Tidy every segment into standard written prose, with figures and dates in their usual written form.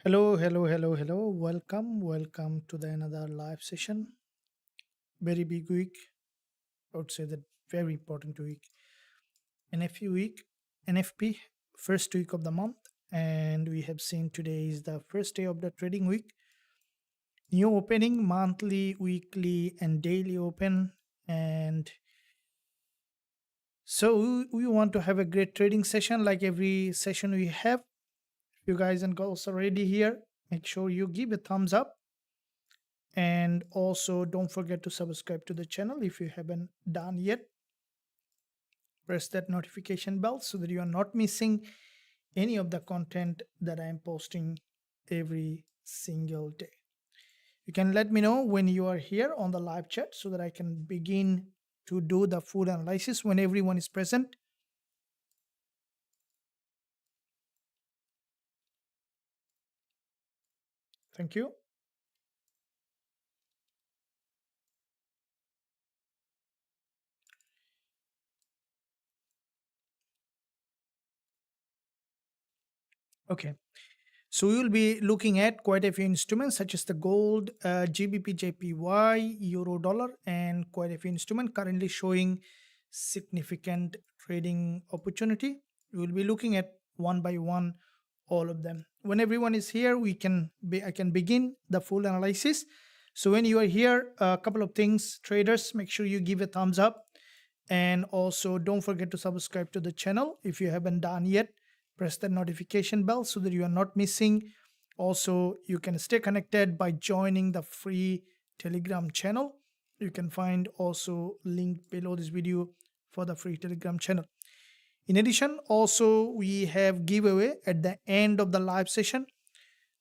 Hello. Welcome to the another live session. Very big week. I would say that very important week. NFP week, NFP, first week of the month. And we have seen today is the first day of the trading week. New opening, monthly, weekly, and daily open. And so we want to have a great trading session like every session we have. If you guys and girls are ready here, make sure you give a thumbs up. And also don't forget to subscribe to the channel if you haven't done yet. Press that notification bell so that you are not missing any of the content that I am posting every single day. You can let me know when you are here on the live chat so that I can begin to do the full analysis when everyone is present. Thank you. Okay. So we will be looking at quite a few instruments such as the gold, GBP, JPY, euro dollar, and quite a few instruments currently showing significant trading opportunity. We will be looking at one by one all of them. When everyone is here, I can begin the full analysis. So when you are here, a couple of things, traders, make sure you give a thumbs up, and also don't forget to subscribe to the channel if you haven't done yet. Press the notification bell so that you are not missing. Also, you can stay connected by joining the free Telegram channel. You can find also link below this video for the free Telegram channel. In addition, also we have giveaway at the end of the live session,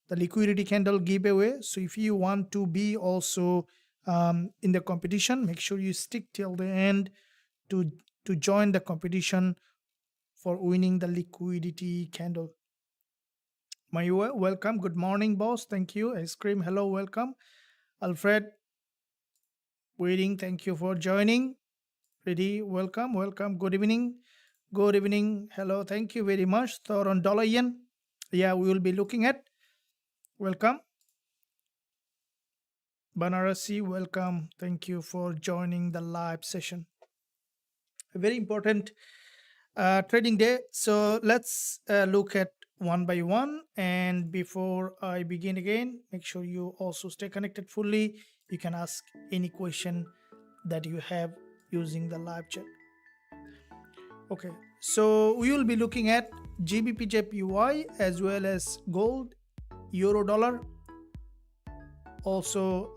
the liquidity candle giveaway. So if you want to be also in the competition, make sure you stick till the end to join the competition for winning the liquidity candle. Welcome. Good morning, boss. Thank you. Ice cream. Hello. Welcome. Alfred. Waiting. Thank you for joining. Ready. Welcome. Good evening. Hello. Thank you very much. Thor on dollar yen. Yeah, we will be looking at. Welcome. Banarasi. Welcome. Thank you for joining the live session. A very important trading day. So let's look at one by one. And before I begin again, make sure you also stay connected fully. You can ask any question that you have using the live chat. Okay, so we will be looking at GBP JPY as well as gold, euro dollar. Also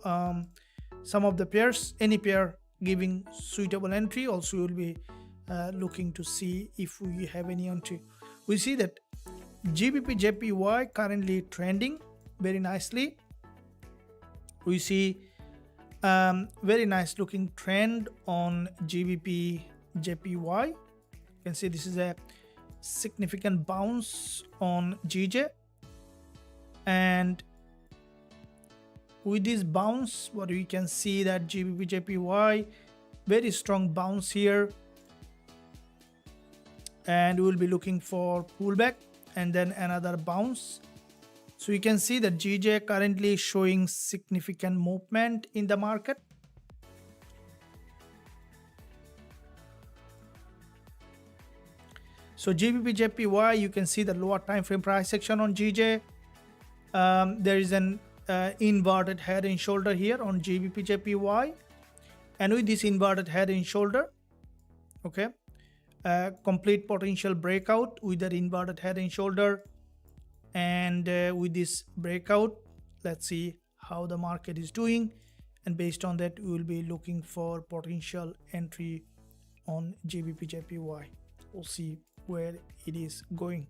some of the pairs, any pair giving suitable entry. Also we will be looking to see if we have any entry. We see that GBP JPY currently trending very nicely. We see very nice looking trend on GBP JPY. You can see this is a significant bounce on GJ, and with this bounce, what we can see that GBP JPY very strong bounce here, and we will be looking for pullback and then another bounce. So you can see that GJ currently showing significant movement in the market. So GBP JPY, you can see the lower time frame price action on GJ. There is an inverted head and shoulder here on GBP JPY, and with this inverted head and shoulder, okay, complete potential breakout with that inverted head and shoulder. And with this breakout, let's see how the market is doing, and based on that we will be looking for potential entry on GBP JPY. We'll see where it is going.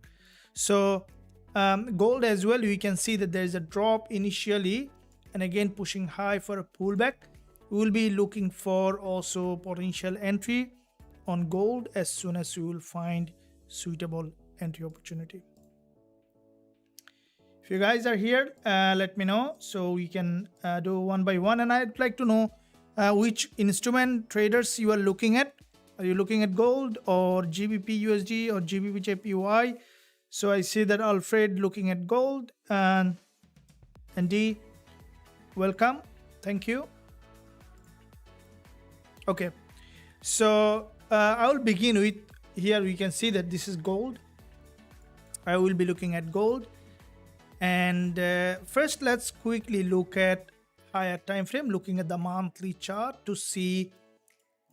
So gold as well, we can see that there is a drop initially and again pushing high for a pullback. We will be looking for also potential entry on gold as soon as we will find suitable entry opportunity. If you guys are here, let me know so we can do one by one. And I'd like to know which instrument traders you are looking at. Are you looking at gold or GBP USD or GBP JPY? So I see that Alfred looking at gold, and Andy, welcome. Thank you. Okay, so I will begin with, here we can see that this is gold. I will be looking at gold, and first let's quickly look at higher time frame, looking at the monthly chart to see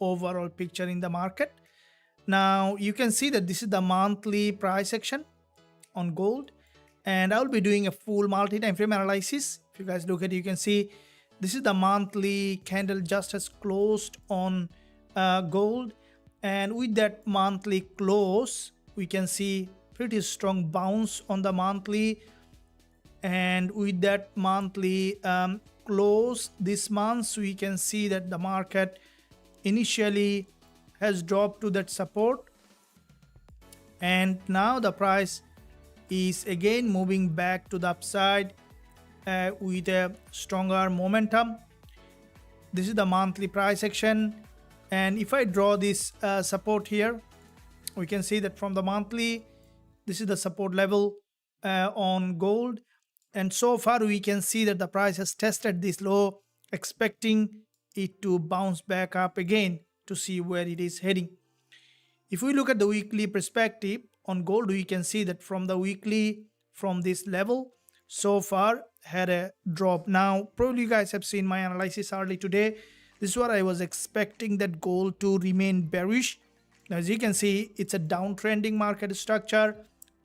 overall picture in the market. Now you can see that this is the monthly price action on gold, and I'll be doing a full multi-time frame analysis. If you guys look at it, you can see this is the monthly candle just has closed on gold, and with that monthly close we can see pretty strong bounce on the monthly, and with that monthly close this month we can see that the market initially has dropped to that support, and now the price is again moving back to the upside with a stronger momentum. This is the monthly price action, and if I draw this support here, we can see that from the monthly this is the support level on gold, and so far we can see that the price has tested this low, expecting it to bounce back up again to see where it is heading. If we look at the weekly perspective on gold, we can see that from the weekly, from this level so far had a drop. Now probably you guys have seen my analysis early today. This is what I was expecting, that gold to remain bearish. Now, as you can see, it's a downtrending market structure,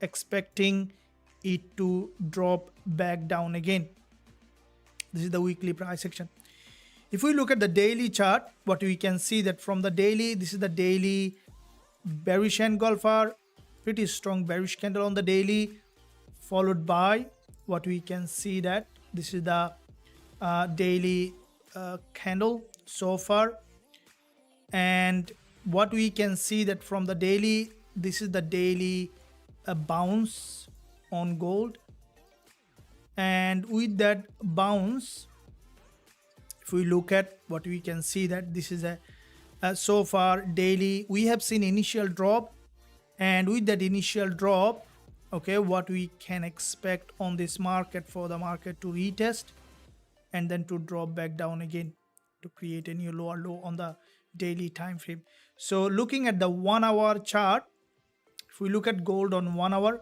expecting it to drop back down again. This is the weekly price action. If we look at the daily chart, what we can see that from the daily, this is the daily bearish engulfer, pretty strong bearish candle on the daily, followed by what we can see that this is the daily candle so far, and what we can see that from the daily, this is the daily bounce on gold, and with that bounce, if we look at what we can see that this is a so far daily we have seen initial drop, and with that initial drop, okay, what we can expect on this market, for the market to retest and then to drop back down again to create a new lower low on the daily time frame. So looking at the 1 hour chart, if we look at gold on 1 hour,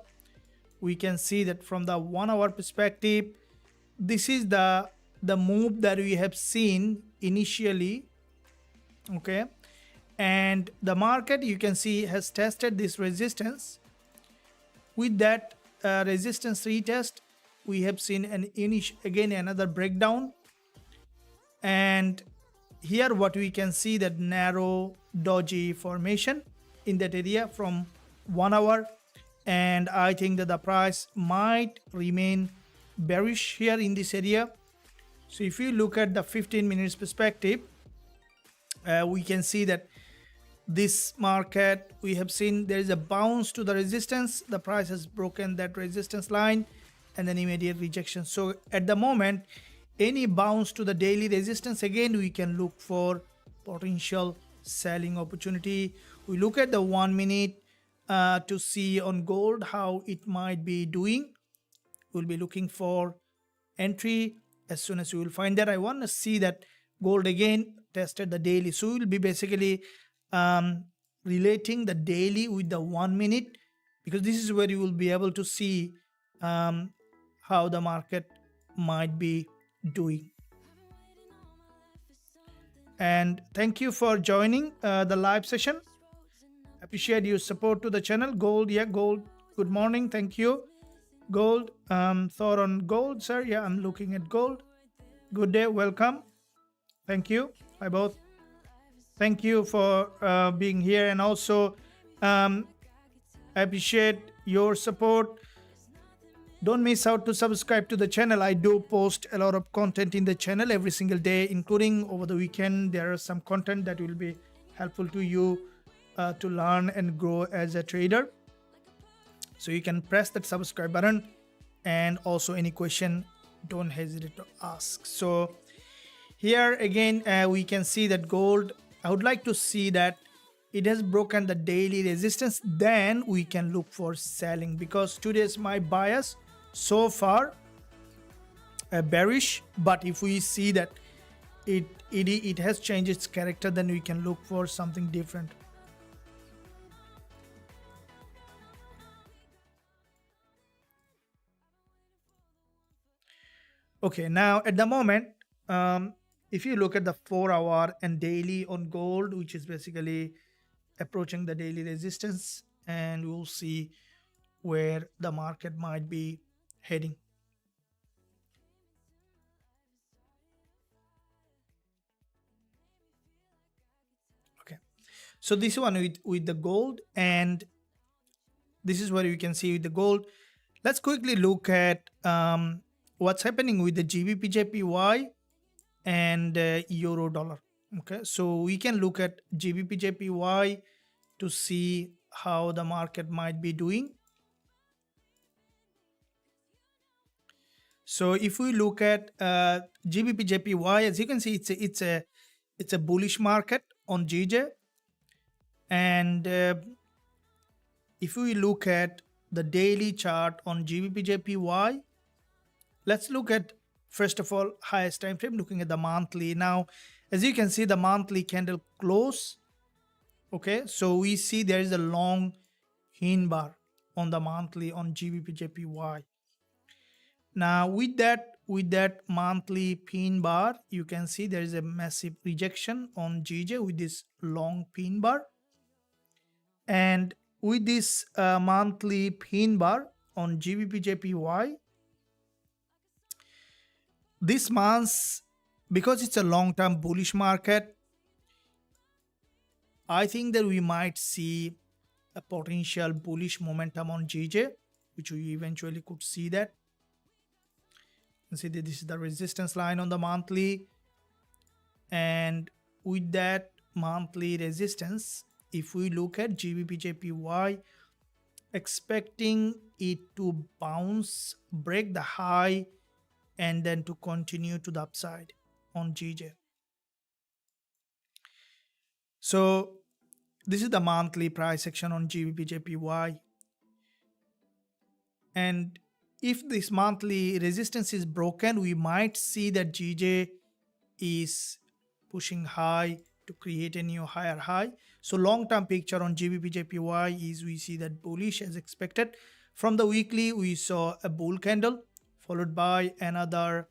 we can see that from the 1 hour perspective, this is the move that we have seen initially, okay, and the market, you can see, has tested this resistance. With that resistance retest, we have seen an again another breakdown, and here what we can see, that narrow doji formation in that area from 1 hour, and I think that the price might remain bearish here in this area. So if you look at the 15 minutes perspective, we can see that this market, we have seen there is a bounce to the resistance, the price has broken that resistance line, and then immediate rejection. So at the moment, any bounce to the daily resistance, again we can look for potential selling opportunity. We look at the 1 minute to see on gold how it might be doing. We'll be looking for entry. As soon as we will find that, I want to see that gold again tested the daily, so we'll be basically relating the daily with the 1 minute, because this is where you will be able to see how the market might be doing. And thank you for joining the live session. Appreciate your support to the channel. Gold, yeah, gold, good morning, thank you. Gold, thought on gold, sir? Yeah, I'm looking at gold. Good day, welcome, thank you. Hi both, thank you for being here, and also I appreciate your support. Don't miss out to subscribe to the channel. I do post a lot of content in the channel every single day, including over the weekend. There are some content that will be helpful to you to learn and grow as a trader. So you can press that subscribe button, and also any question, don't hesitate to ask. So here again, we can see that gold, I would like to see that it has broken the daily resistance, then we can look for selling, because today's my bias so far bearish, but if we see that it has changed its character, then we can look for something different. Okay, now at the moment, if you look at the 4 hour and daily on gold, which is basically approaching the daily resistance, and we'll see where the market might be heading. Okay, so this one with the gold, and this is where you can see with the gold. Let's quickly look at what's happening with the GBP/JPY and euro dollar. Okay, so we can look at GBP/JPY to see how the market might be doing. So if we look at GBP/JPY, as you can see, it's a bullish market on GJ, and if we look at the daily chart on GBP/JPY, let's look at first of all highest time frame, looking at the monthly. Now, as you can see, the monthly candle close. Okay, so we see there is a long hin bar on the monthly on GBP/JPY. Now with that monthly pin bar, you can see there is a massive rejection on GJ with this long pin bar, and with this monthly pin bar on GBP/JPY, this month, because it's a long-term bullish market, I think that we might see a potential bullish momentum on GJ, which we eventually could see that. You can see that this is the resistance line on the monthly, and with that monthly resistance, if we look at GBP/JPY, expecting it to bounce, break the high, and then to continue to the upside on GJ. So this is the monthly price action on GBP/JPY, and if this monthly resistance is broken, we might see that GJ is pushing high to create a new higher high. So long-term picture on GBP/JPY is we see that bullish as expected. From the weekly, we saw a bull candle followed by another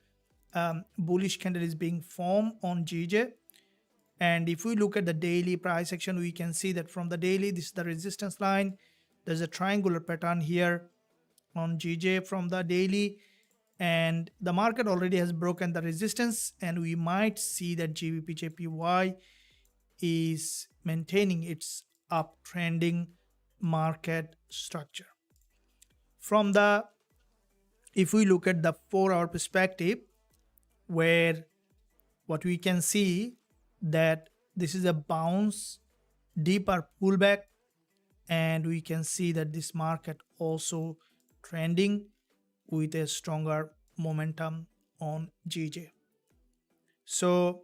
bullish candle is being formed on GJ. And if we look at the daily price action, we can see that from the daily, this is the resistance line. There's a triangular pattern here on GJ from the daily, and the market already has broken the resistance, and we might see that GBP/JPY is maintaining its uptrending market structure. From the, if we look at the 4-hour perspective, where what we can see that this is a bounce, deeper pullback, and we can see that this market also trending with a stronger momentum on GJ. So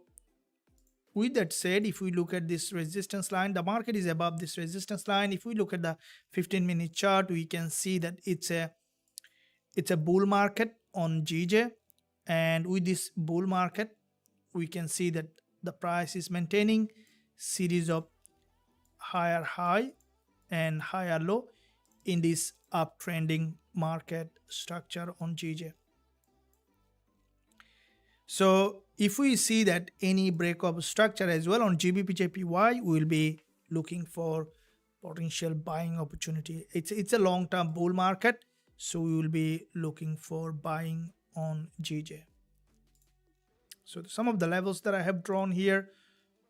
with that said, if we look at this resistance line, the market is above this resistance line. If we look at the 15-minute chart, we can see that it's a bull market on GJ, and with this bull market, we can see that the price is maintaining series of higher high and higher low in this uptrending market structure on GJ. So if we see that any break of structure as well on GBP/JPY, we will be looking for potential buying opportunity. It's a long-term bull market, so we will be looking for buying on GJ. So some of the levels that I have drawn here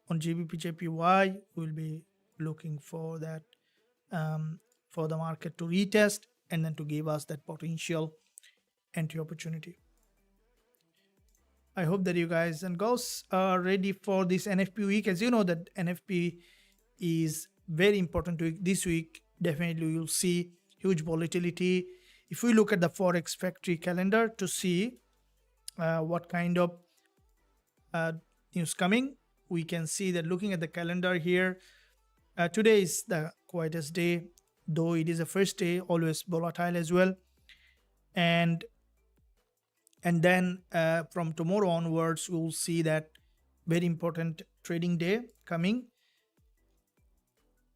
on GBP/JPY, we'll be looking for that for the market to retest and then to give us that potential entry opportunity. I hope that you guys and girls are ready for this NFP week. As you know that NFP is very important week. This week, definitely you'll see huge volatility. If we look at the Forex factory calendar to see what kind of news coming, we can see that looking at the calendar here, today is the quietest day, though it is the first day, always volatile as well. And And then from tomorrow onwards, we'll see that very important trading day coming.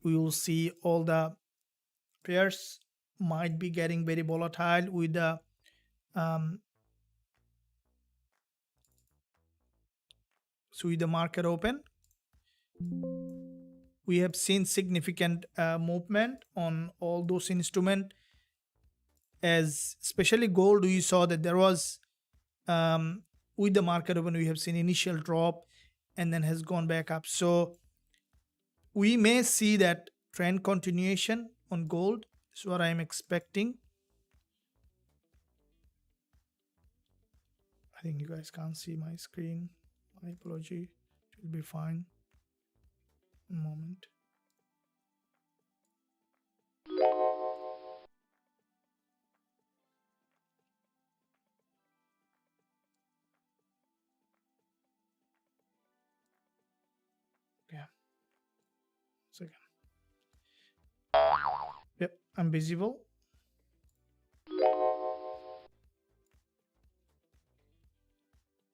We will see all the pairs might be getting very volatile with the um, so with the market open. We have seen significant movement on all those instruments, as especially gold. We saw that there was with the market open, we have seen initial drop and then has gone back up. So we may see that trend continuation on gold. Is what I'm expecting. I think you guys can't see my screen. My apology. It will be fine. A moment. Yeah. Second. Yep. I'm visible.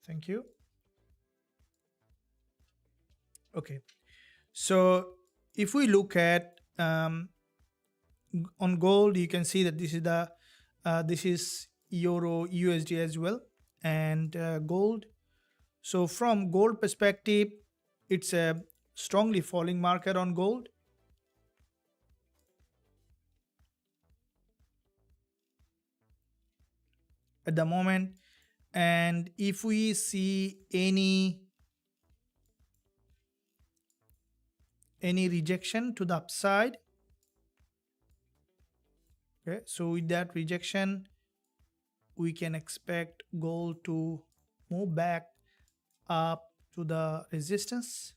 Thank you. Okay. So if we look at on gold, you can see that this is Euro USD as well, and gold. So from gold perspective, it's a strongly falling market on gold. At the moment, and if we see any rejection to the upside, okay, so with that rejection, we can expect gold to move back up to the resistance.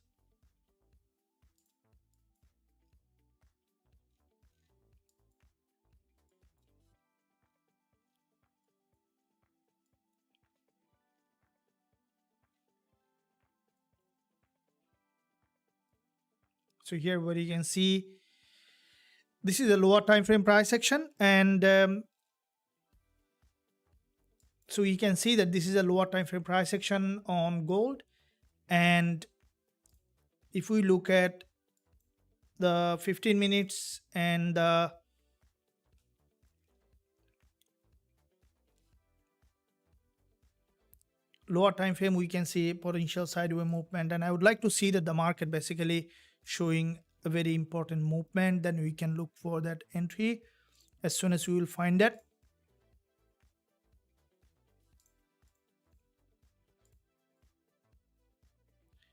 So here what you can see, this is a lower time frame price action, and so you can see that this is a lower time frame price action on gold. And if we look at the 15 minutes and the lower time frame, we can see potential sideways movement, and I would like to see that the market basically showing a very important movement. Then we can look for that entry as soon as we will find that.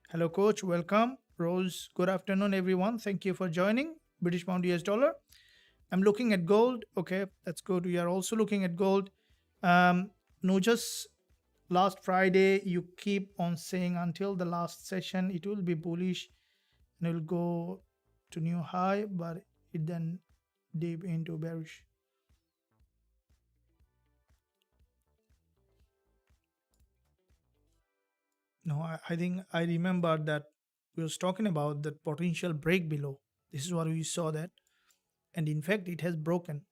Hello coach, welcome. Rose, good afternoon everyone, thank you for joining. British pound US dollar, I'm looking at gold. Okay, that's good. We are also looking at gold. No, just last Friday you keep on saying until the last session it will be bullish and it will go to new high, but it then dip into bearish. No, I think I remember that we was talking about the potential break below. This is what we saw that, and in fact it has broken.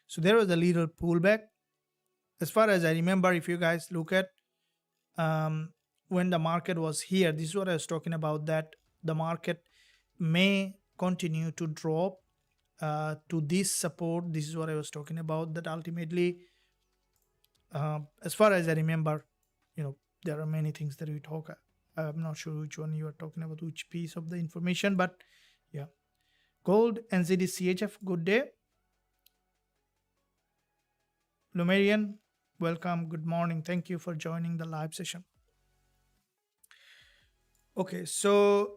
So there was a little pullback. As far as I remember, if you guys look at when the market was here, this is what I was talking about, that the market may continue to drop to this support. This is what I was talking about, that ultimately as far as I remember, there are many things that we talk. I'm not sure which one you are talking about, which piece of the information, but yeah. Gold, NZD, CHF, good day. Lumerian, welcome, good morning. Thank you for joining the live session. Okay, so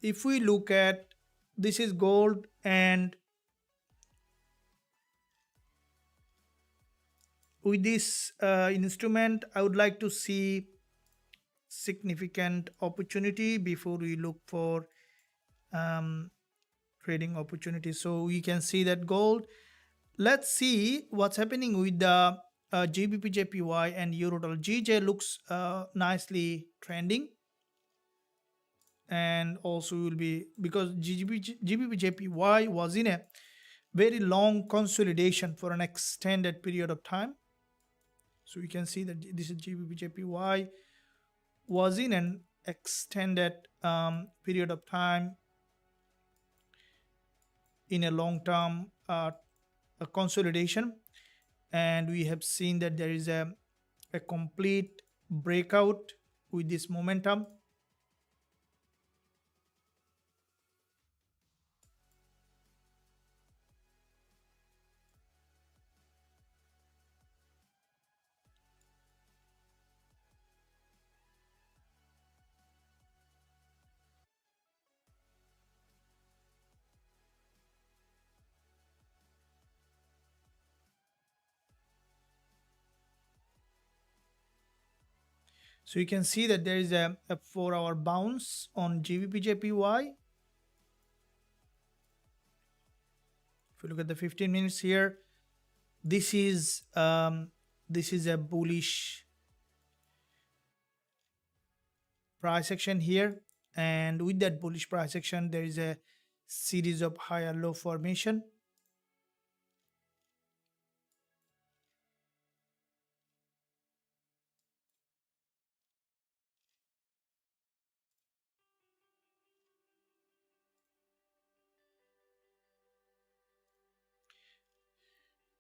if we look at, this is gold, and with this instrument, I would like to see significant opportunity before we look for trading opportunities. So we can see that gold. Let's see what's happening with the GBP and Eurodollar. GJ looks nicely trending, and also will be, because GBP was in a very long consolidation for an extended period of time. So you can see that this is GBP was in an extended period of time in a long term a consolidation, and we have seen that there is a complete breakout with this momentum. So you can see that there is a 4-hour bounce on GBP/JPY. If you look at the 15 minutes here, this is a bullish price action here, and with that bullish price action, there is a series of higher low formation.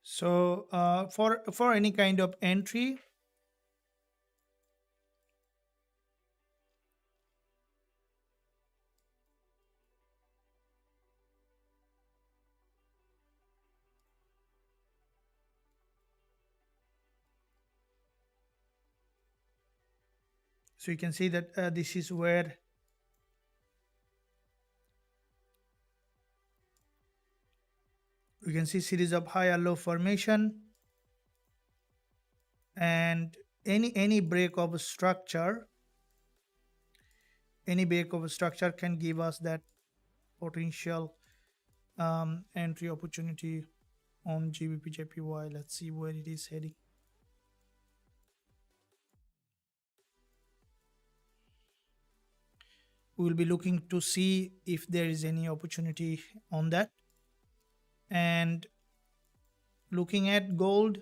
So for any kind of entry, so you can see that this is where you can see series of higher low formation, and any break of a structure, can give us that potential entry opportunity on GBP/JPY. Let's see where it is heading. We will be looking to see if there is any opportunity on that. And looking at gold,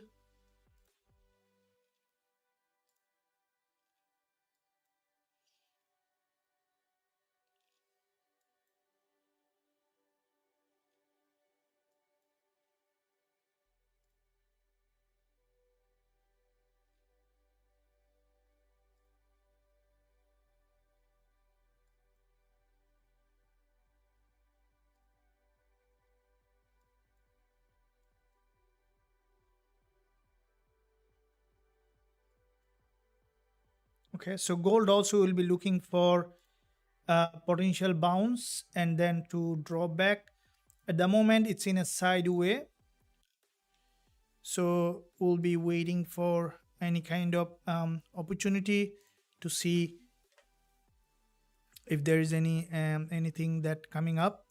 okay, so gold also will be looking for potential bounce and then to drop back. At the moment, it's in a sideway, so we'll be waiting for any kind of opportunity to see if there is anything that coming up.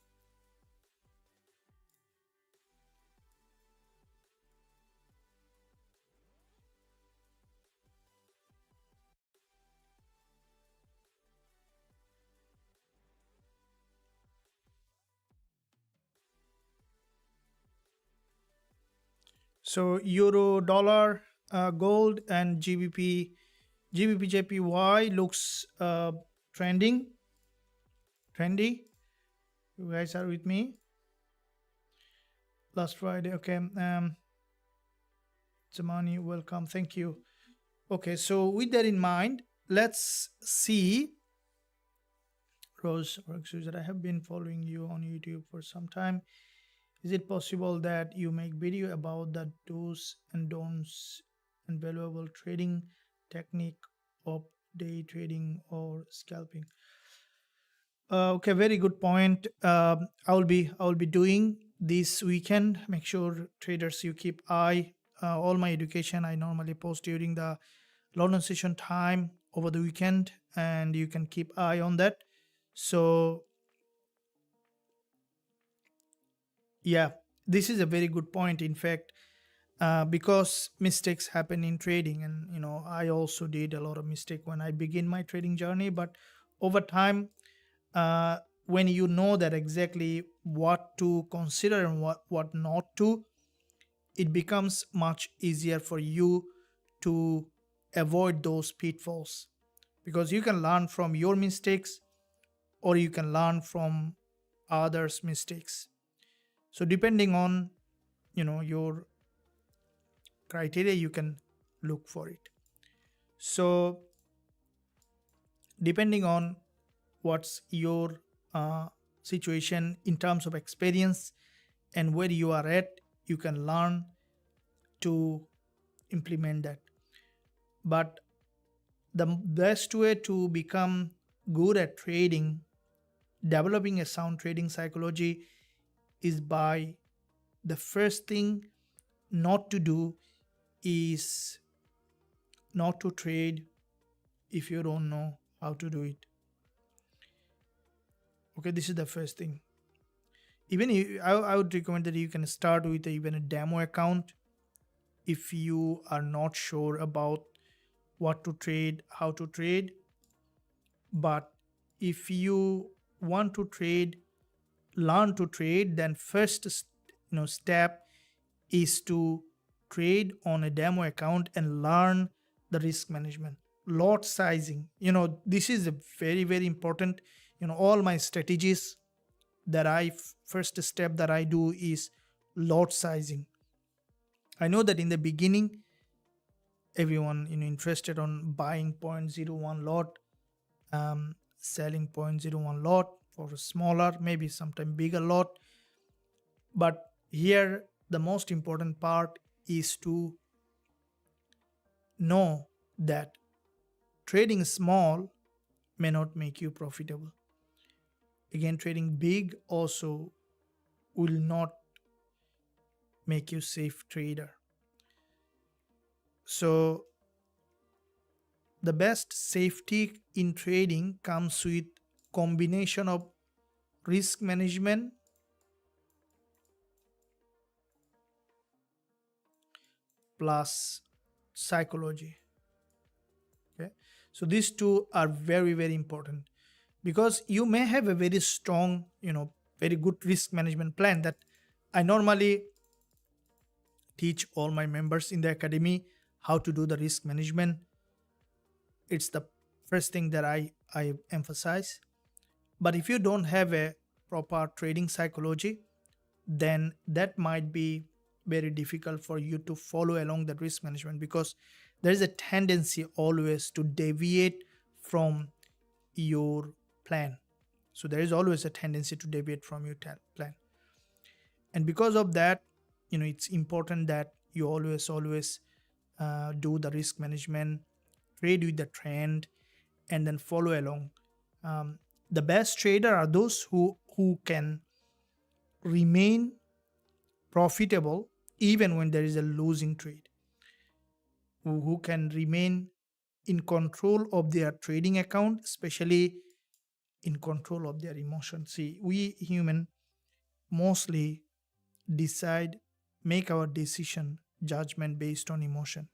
So euro dollar, gold, and GBP/JPY looks trendy. You guys are with me? Last Friday, okay. Zamani, welcome, thank you. Okay, so with that in mind, let's see. Rose, that I have been following you on YouTube for some time. Is it possible that you make video about the do's and don'ts and valuable trading technique of day trading or scalping? Okay, very good point. I will be doing this weekend. Make sure traders you keep eye. All my education I normally post during the London session time over the weekend, and you can keep eye on that. So yeah, this is a very good point. In fact, because mistakes happen in trading, and I also did a lot of mistake when I begin my trading journey, but over time, when you know that exactly what to consider and what not to, it becomes much easier for you to avoid those pitfalls, because you can learn from your mistakes or you can learn from others' mistakes. So depending on your criteria, you can look for it. So depending on what's your situation in terms of experience and where you are at, you can learn to implement that. But the best way to become good at trading, developing a sound trading psychology, is by the first thing not to do is not to trade if you don't know how to do it. Okay, this is the first thing. Even I would recommend that you can start with even a demo account if you are not sure about what to trade, how to trade. But if you want to trade, learn to trade, then first step is to trade on a demo account and learn the risk management, lot sizing. This is a very very important. All my strategies that first step that I do is lot sizing. I know that in the beginning, everyone interested on buying point zero 0.01 lot, selling point zero 0.01 lot for a smaller, maybe sometime bigger lot. But here the most important part is to know that trading small may not make you profitable. Again, trading big also will not make you safe trader. So the best safety in trading comes with combination of risk management plus psychology. Okay, so these two are very very important, because you may have a very strong, very good risk management plan that I normally teach all my members in the academy how to do the risk management. It's the first thing that I emphasize. But if you don't have a proper trading psychology, then that might be very difficult for you to follow along the risk management, because there is a tendency always to deviate from your plan. So there is always a tendency to deviate from your plan. And because of that, it's important that you always do the risk management, trade with the trend, and then follow along. The best trader are those who can remain profitable even when there is a losing trade, who can remain in control of their trading account, especially in control of their emotions. See, we human mostly make our decision judgment based on emotion.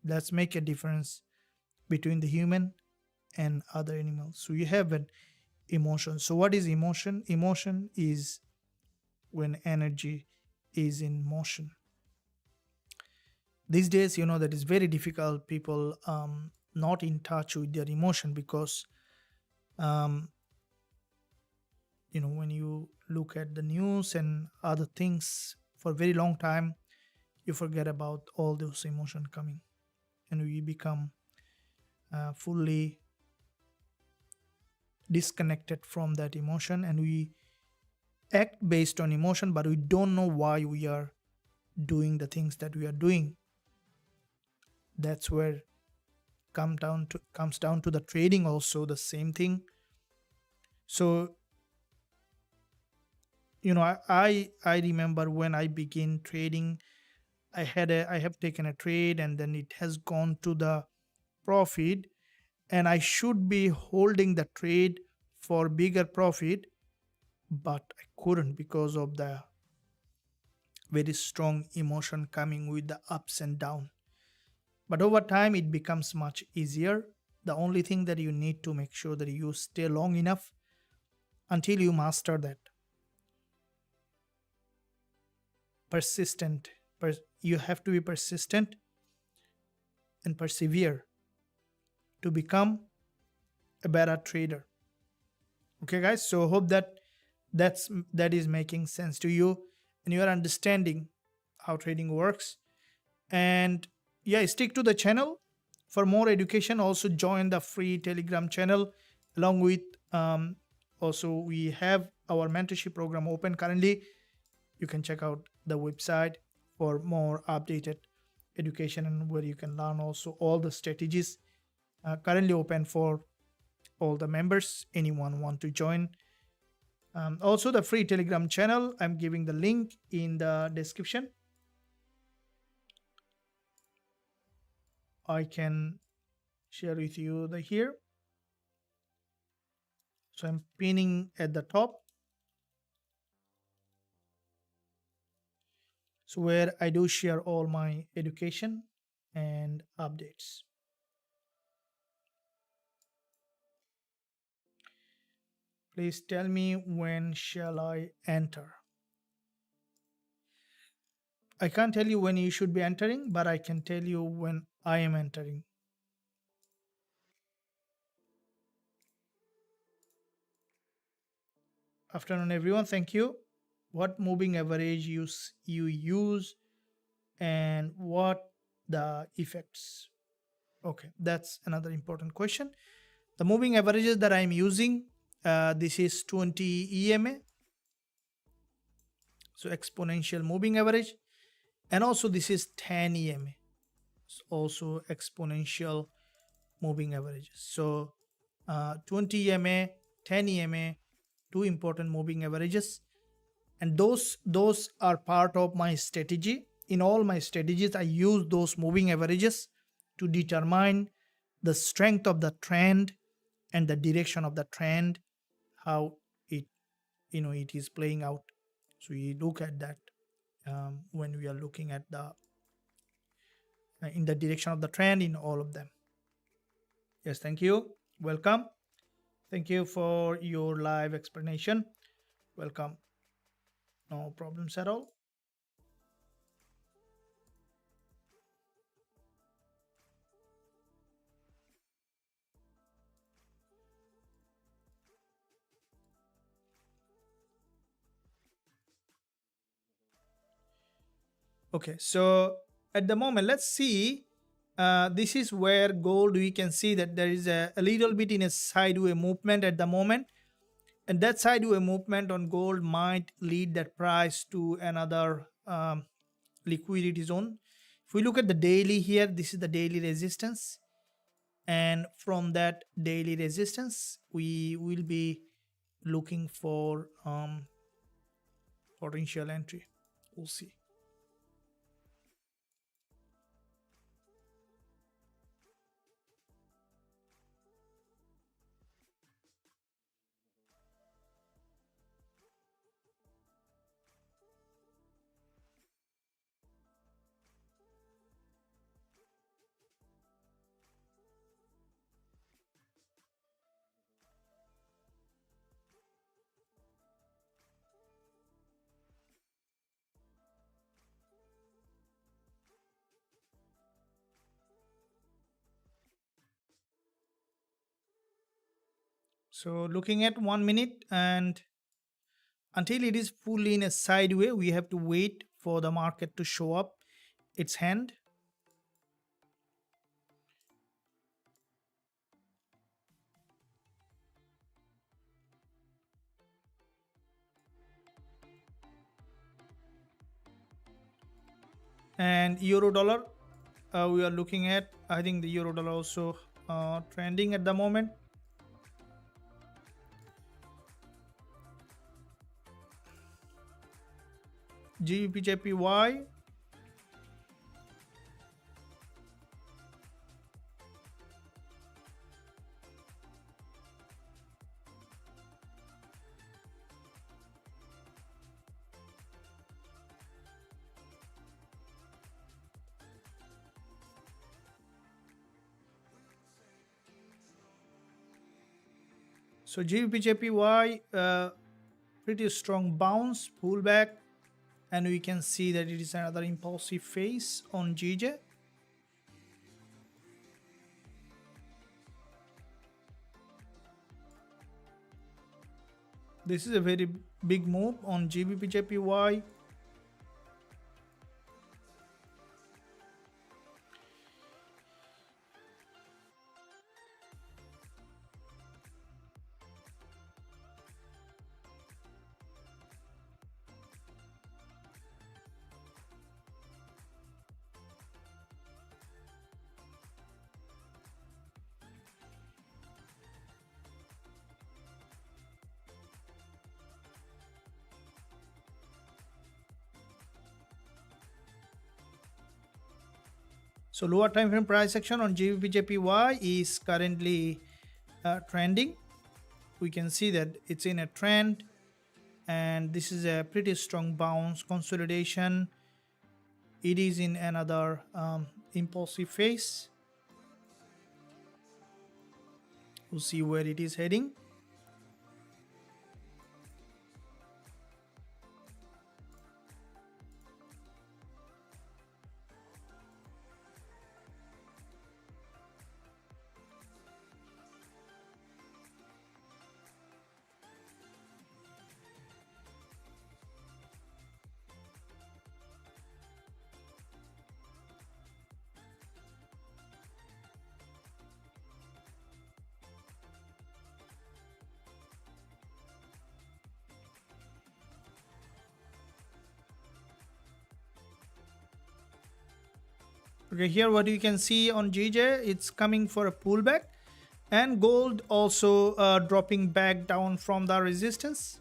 Let's make a difference between the human and other animals. So you have an emotion. So what is emotion? Emotion is when energy is in motion. These days, that is very difficult. People not in touch with their emotion, because um, when you look at the news and other things for a very long time, you forget about all those emotion coming, and we become fully disconnected from that emotion, and we act based on emotion, but we don't know why we are doing the things that we are doing. That's where comes down to the trading also the same thing. So I remember when I began trading, I have taken a trade and then it has gone to the profit, and I should be holding the trade for bigger profit, but I couldn't because of the very strong emotion coming with the ups and down. But over time it becomes much easier. The only thing that you need to make sure that you stay long enough until you master that. Persistent. You have to be persistent. and persevere to become a better trader. Okay, guys. So hope that is making sense to you and you are understanding how trading works. And yeah, stick to the channel for more education. Also join the free Telegram channel. Along with also we have our mentorship program open currently. You can check out the website for more updated education and where you can learn also all the strategies currently open for all the members. Anyone want to join? Also the free Telegram channel, I'm giving the link in the description. I can share with you the here. So I'm pinning at the top. So where I do share all my education and updates. Please tell me when shall I enter. I can't tell you when you should be entering, but I can tell you when I am entering. Afternoon, everyone. Thank you. What moving average you use and what the effects? Okay, that's another important question. The moving averages that I'm using, this is 20 EMA, so exponential moving average, and also this is 10 EMA, also exponential moving averages. So 20 EMA, 10 EMA, two important moving averages, and those are part of my strategy. In all my strategies, I use those moving averages to determine the strength of the trend and the direction of the trend, how it it is playing out. So we look at that when we are looking at the in the direction of the trend in all of them. Yes, thank you. Welcome. Thank you for your live explanation. Welcome. No problems at all. Okay, so at the moment, let's see. This is where gold, we can see that there is a little bit in a sideways movement at the moment. And that sideways movement on gold might lead that price to another liquidity zone. If we look at the daily here, this is the daily resistance. And from that daily resistance, we will be looking for potential entry. We'll see. So looking at 1 minute, and until it is fully in a sideways, we have to wait for the market to show up its hand. And euro dollar, we are looking at, I think the euro dollar also trending at the moment. Gbpusd, so Gbpusd, pretty strong bounce pullback, and we can see that it is another impulsive phase on GJ. This is a very big move on GBP/JPY. So lower time frame price action on GBP/JPY is currently trending. We can see that it's in a trend, and this is a pretty strong bounce consolidation. It is in another impulsive phase. We'll see where it is heading. Okay, here what you can see on GJ, it's coming for a pullback, and gold also dropping back down from the resistance.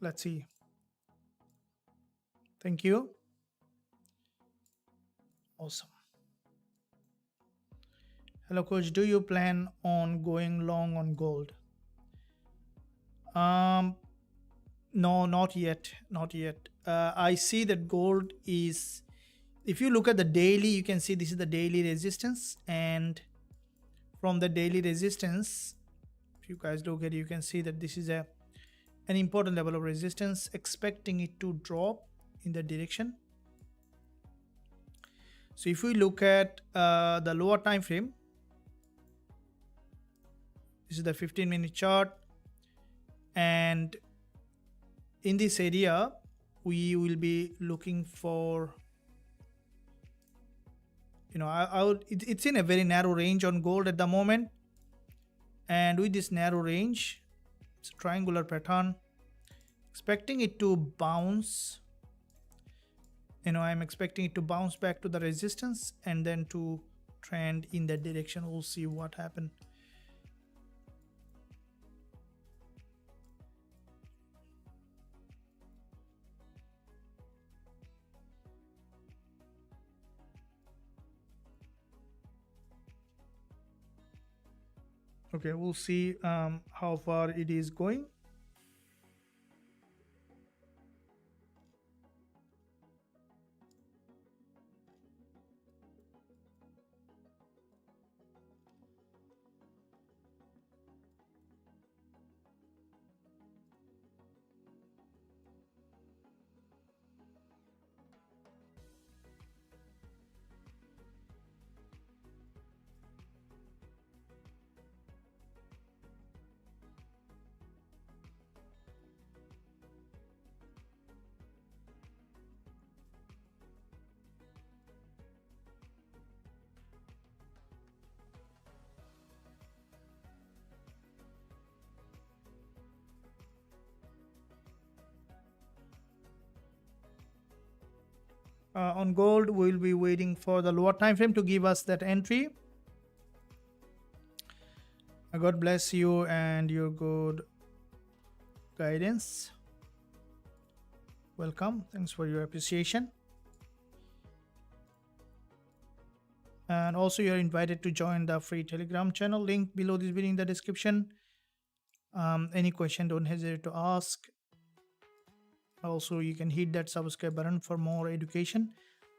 Let's see. Thank you. Awesome. Hello coach, do you plan on going long on gold? No, not yet. I see that gold is, if you look at the daily, you can see this is the daily resistance, and from the daily resistance, if you guys look at it, you can see that this is an important level of resistance, expecting it to drop in that direction. So if we look at the lower time frame, this is the 15-minute chart, and in this area we will be looking for, it's in a very narrow range on gold at the moment, and with this narrow range, it's a triangular pattern, expecting it to bounce. I'm expecting it to bounce back to the resistance and then to trend in that direction. We'll see what happens. Okay, we'll see how far it is going. On gold, we'll be waiting for the lower time frame to give us that entry. God bless you and your good guidance. Welcome. Thanks for your appreciation. And also, you're invited to join the free Telegram channel. Link below this video in the description. Any question, don't hesitate to ask. Also, you can hit that subscribe button for more education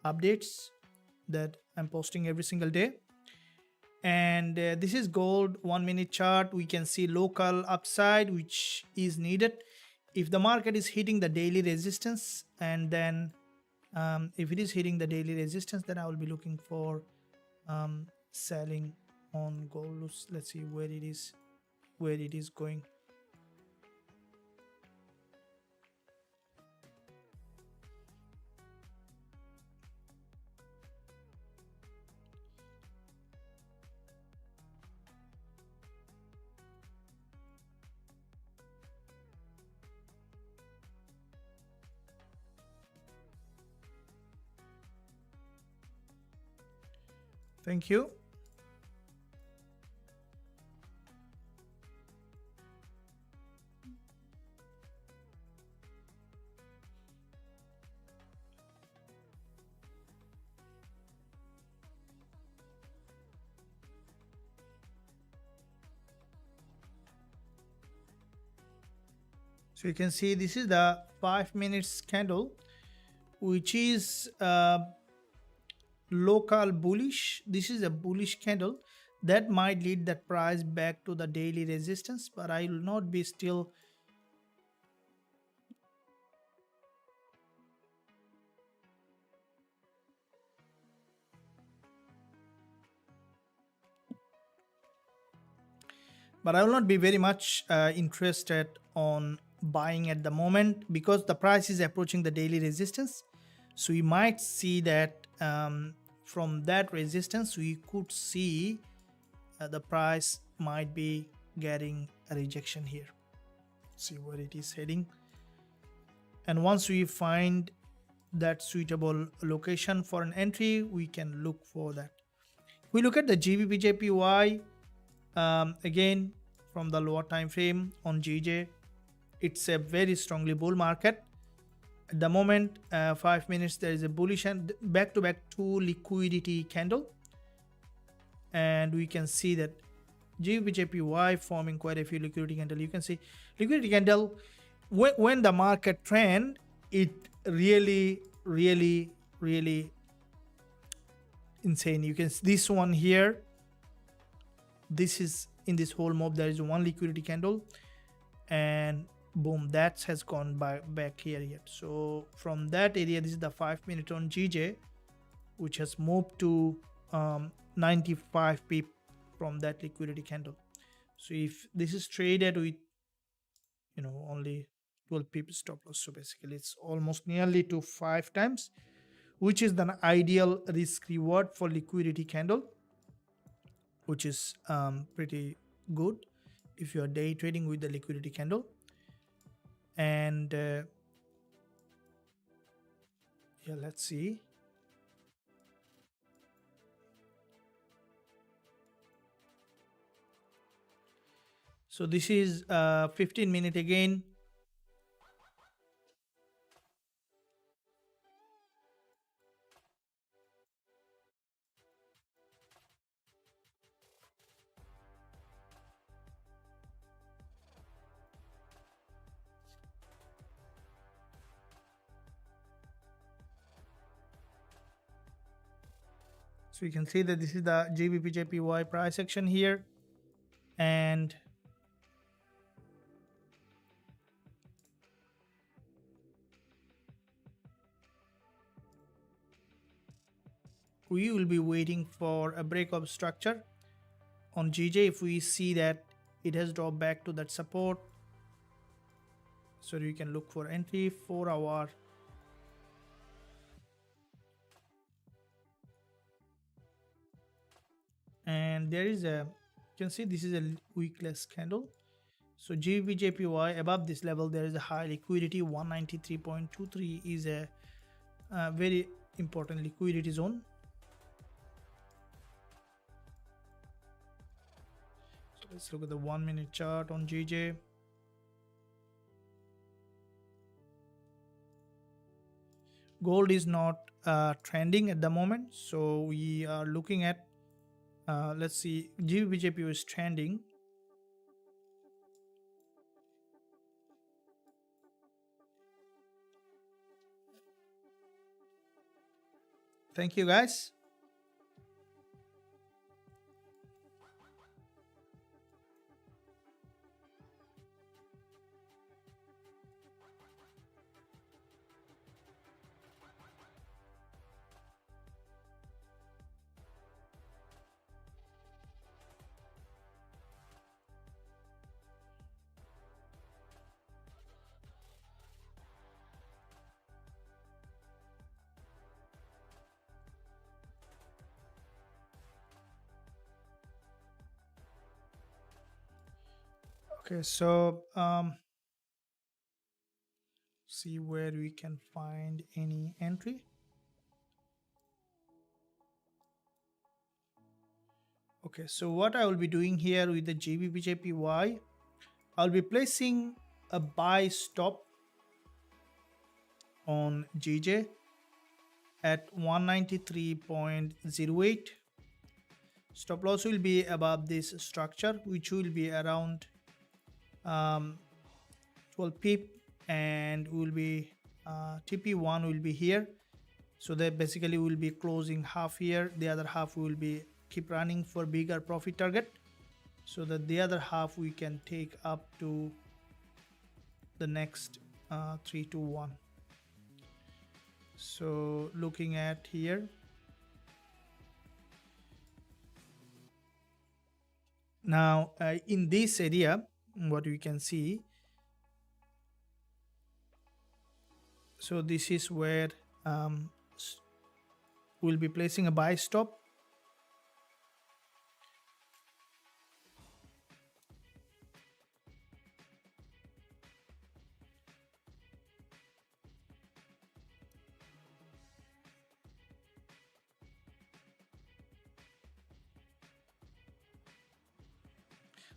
updates that I'm posting every single day. And this is gold 1 minute chart. We can see local upside which is needed. if the market is hitting the daily resistance, and then if it is hitting the daily resistance, then I will be looking for selling on gold. Let's see where it is going. Thank you. So you can see this is the 5 minutes candle, which is local bullish. This is a bullish candle that might lead that price back to the daily resistance, but I will not be still very much interested on buying at the moment, because the price is approaching the daily resistance. So we might see that from that resistance we could see the price might be getting a rejection here. See where it is heading, and once we find that suitable location for an entry, we can look for that. We look at the Gbpjpy again from the lower time frame on GJ. It's a very strongly bull market at the moment. 5 minutes there is a bullish and back-to-back 2 liquidity candle, and we can see that Gbpjpy forming quite a few liquidity candle. You can see liquidity candle when the market trend, it really insane. You can see this one here. This is in this whole mob, there is one liquidity candle, and boom, that has gone back here yet. So from that area, this is the 5 minute on GJ, which has moved to 95 pip from that liquidity candle. So if this is traded with only 12 pip stop loss, so basically it's almost nearly to 5 times, which is the ideal risk reward for liquidity candle, which is pretty good if you are day trading with the liquidity candle. And yeah, let's see. So this is 15 minute again. So you can see that this is the Gbpjpy price action here, and we will be waiting for a break of structure on GJ. If we see that it has dropped back to that support, so you can look for entry. 4 hour, and there is a, you can see this is a weakless candle. So Gbpjpy above this level, there is a high liquidity. 193.23 is a very important liquidity zone. So let's look at the 1 minute chart on GJ. Gold is not trending at the moment, so we are looking at let's see, Gbpjpy is trending. Thank you guys. Okay, so see where we can find any entry. Okay, so what I will be doing here with the GBPJPY, I'll be placing a buy stop on GJ at 193.08. Stop loss will be above this structure, which will be around 12 pip, and will be TP1 will be here. So that basically will be closing half here, the other half will be keep running for bigger profit target, so that the other half we can take up to the next 3 to 1. So looking at here, now in this area, what we can see, so this is where we'll be placing a buy stop.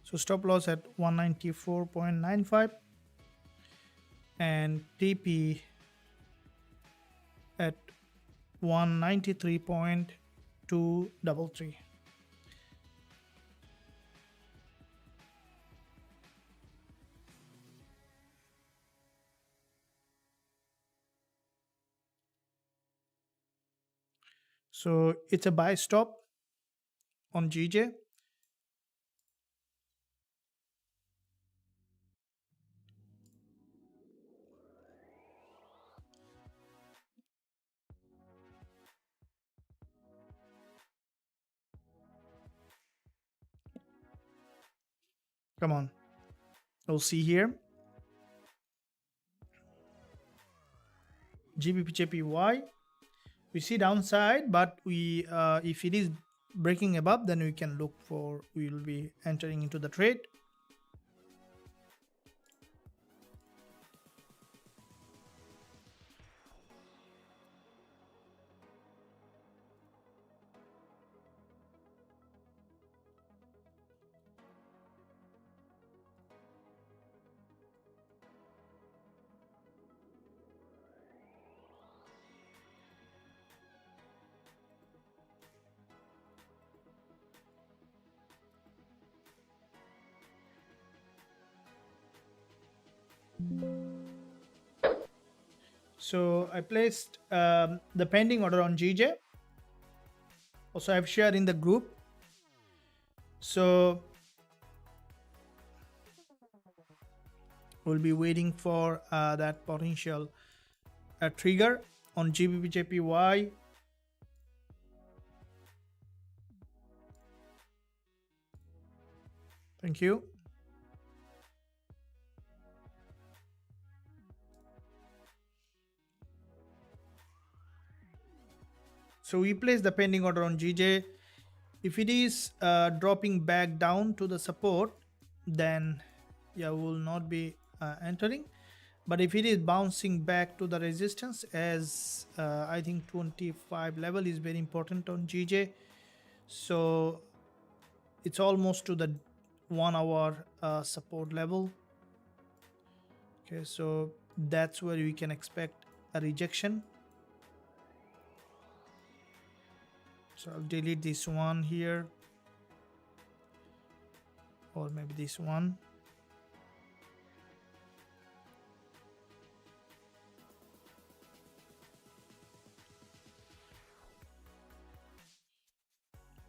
So stop loss at 194.95 and TP at 193.233. So it's a buy stop on GJ. Come on, we'll see here. GBPJPY, we see downside, but we if it is breaking above, then we can look for, we will be entering into the trade. So I placed the pending order on GJ. Also I've shared in the group. So we'll be waiting for that potential trigger on GBPJPY. Thank you. So we place the pending order on GJ. If it is dropping back down to the support, then yeah, we will not be entering. But if it is bouncing back to the resistance, as I think 25 level is very important on GJ, so it's almost to the 1 hour support level. Okay, so that's where we can expect a rejection. So I'll delete this one here, or maybe this one.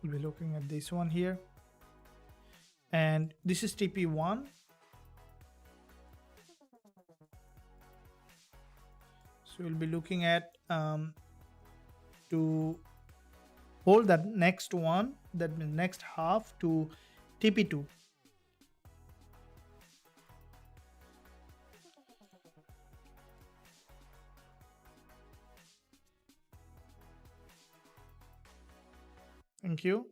We'll be looking at this one here, and this is TP1. So we'll be looking at to hold that next one, that next half, to TP2. Thank you.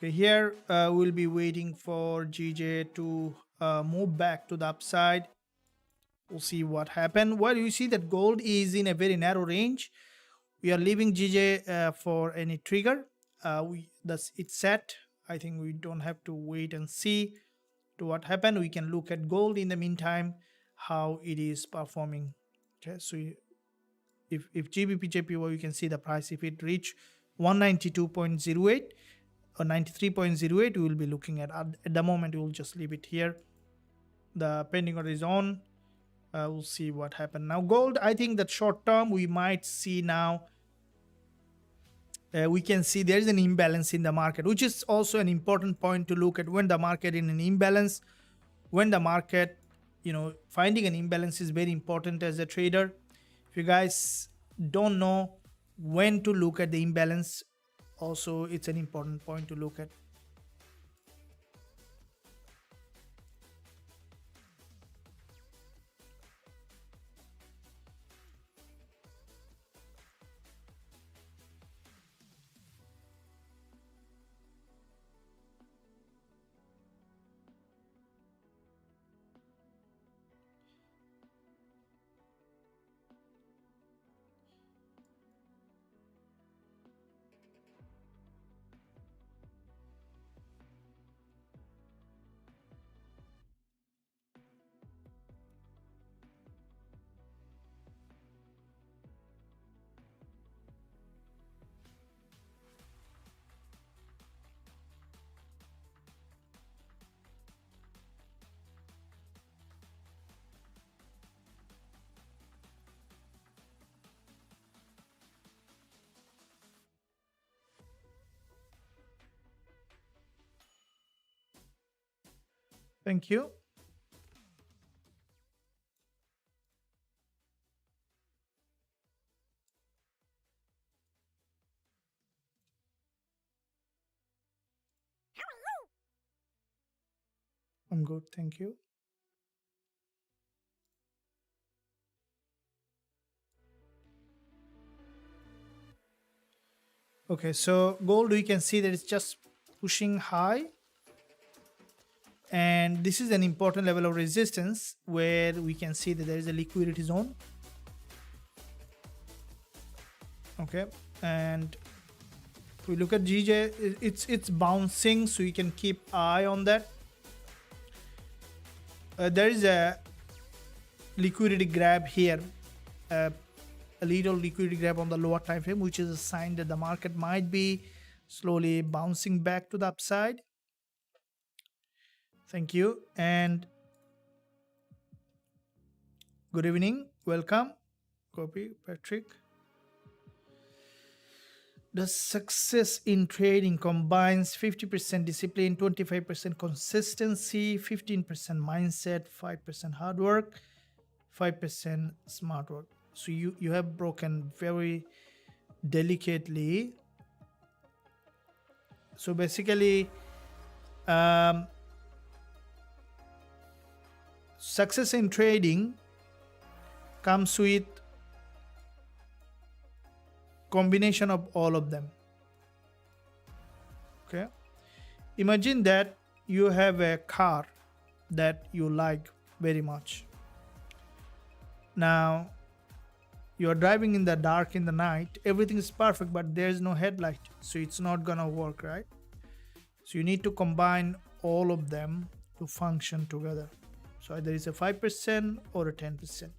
Okay, here we'll be waiting for GJ to move back to the upside. We'll see what happened. Well, you see that gold is in a very narrow range. We are leaving GJ for any trigger. That's it's set. I think we don't have to wait and see to what happened. We can look at gold in the meantime, how it is performing. Okay, so if GBP/JPY, you can see the price. If it reach 192.08 or 93.08, we will be looking at the moment. We will just leave it here. The pending order is on. We'll see what happened. Now gold, I think that short term we might see now. We can see there is an imbalance in the market, which is also an important point to look at. When the market in an imbalance, when the market, finding an imbalance is very important as a trader. If you guys don't know when to look at the imbalance, also it's an important point to look at. Thank you. I'm good. Thank you. Okay, so gold, we can see that it's just pushing high. And this is an important level of resistance where we can see that there is a liquidity zone. Okay, and if we look at GJ, it's bouncing, so you can keep eye on that. There is a liquidity grab here, a little liquidity grab on the lower time frame, which is a sign that the market might be slowly bouncing back to the upside. Thank you, and good evening. Welcome, Copy Patrick. The success in trading combines 50% discipline, 25% consistency, 15% mindset, 5% hard work, 5% smart work. So you have broken very delicately. So basically, success in trading comes with combination of all of them. Okay, imagine that you have a car that you like very much. Now you are driving in the dark in the night, everything is perfect, but there's no headlight, so it's not gonna work, right? So you need to combine all of them to function together. So either it's a 5% or a 10%.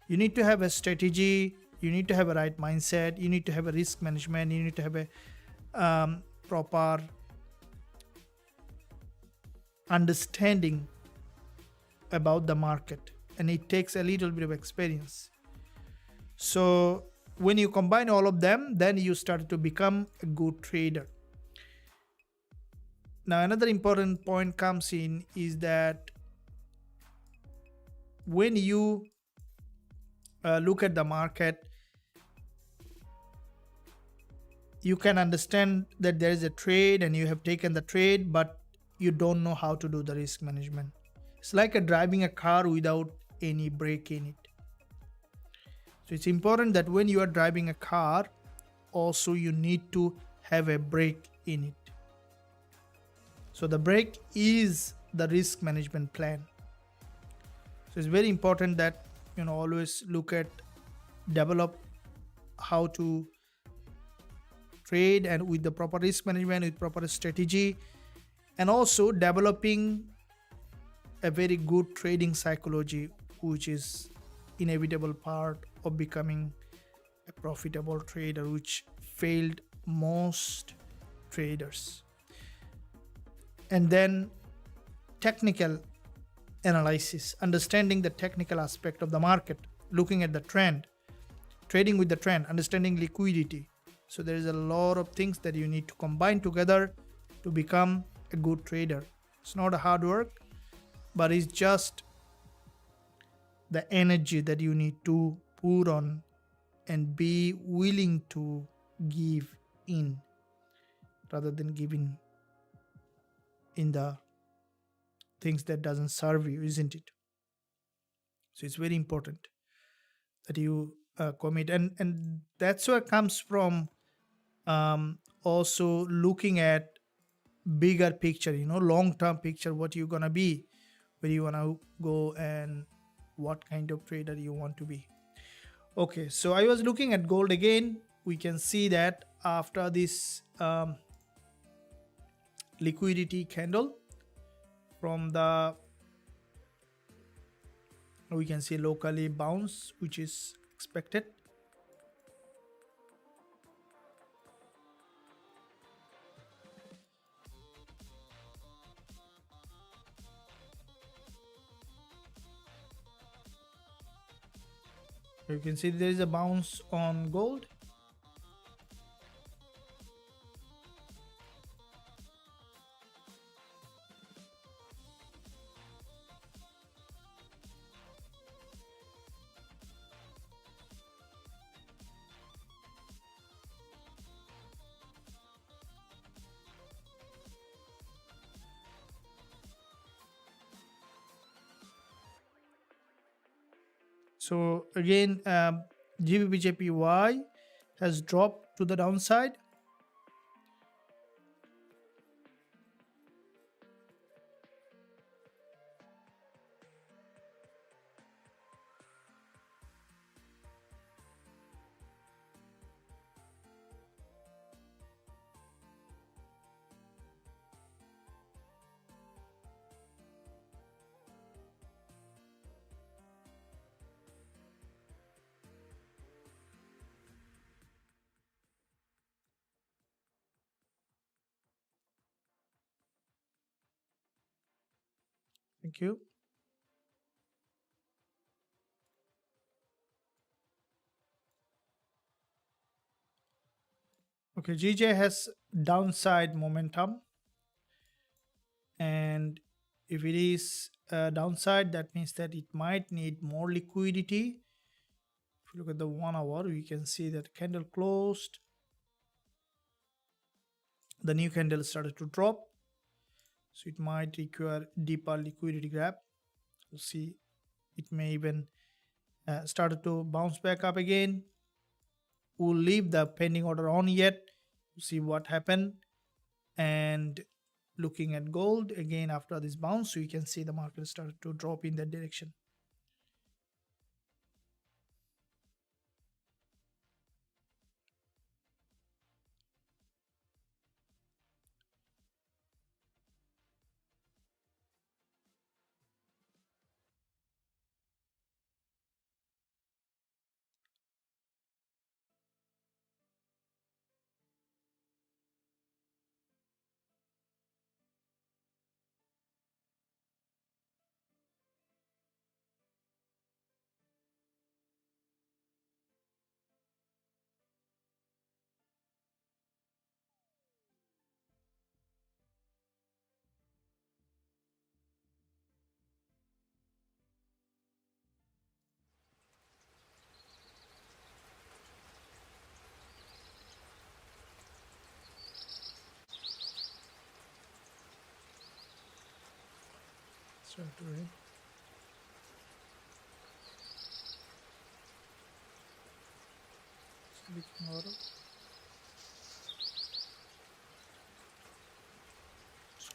You need to have a strategy, you need to have a right mindset, you need to have a risk management, you need to have a proper understanding about the market, and it takes a little bit of experience. So when you combine all of them, then you start to become a good trader. Now another important point comes in is that when you look at the market, you can understand that there is a trade and you have taken the trade, but you don't know how to do the risk management. It's like driving a car without any brake in it. So it's important that when you are driving a car, also you need to have a brake in it. So the break is the risk management plan. So it's very important that always look at, develop how to trade, and with the proper risk management, with proper strategy, and also developing a very good trading psychology, which is inevitable part of becoming a profitable trader, which failed most traders. And then technical analysis, understanding the technical aspect of the market, looking at the trend, trading with the trend, understanding liquidity. So there is a lot of things that you need to combine together to become a good trader. It's not a hard work, but it's just the energy that you need to put on and be willing to give in rather than giving in the things that doesn't serve you, isn't it? So it's very important that you commit, and that's where comes from, also looking at bigger picture, long term picture, what you're gonna be, where you wanna go, and what kind of trader you want to be. Okay, so I was looking at gold again. We can see that after this liquidity candle from the, we can see locally bounce, which is expected. You can see there is a bounce on gold. So again, Gbpsd has dropped to the downside. Thank you. Okay, GJ has downside momentum, and if it is downside, that means that it might need more liquidity. If you look at the 1 hour, we can see that candle closed, the new candle started to drop, so it might require deeper liquidity grab. We'll see, it may even started to bounce back up again. We'll leave the pending order on yet to see what happened. And looking at gold again after this bounce, so you can see the market started to drop in that direction. Start to rain. Speaking order.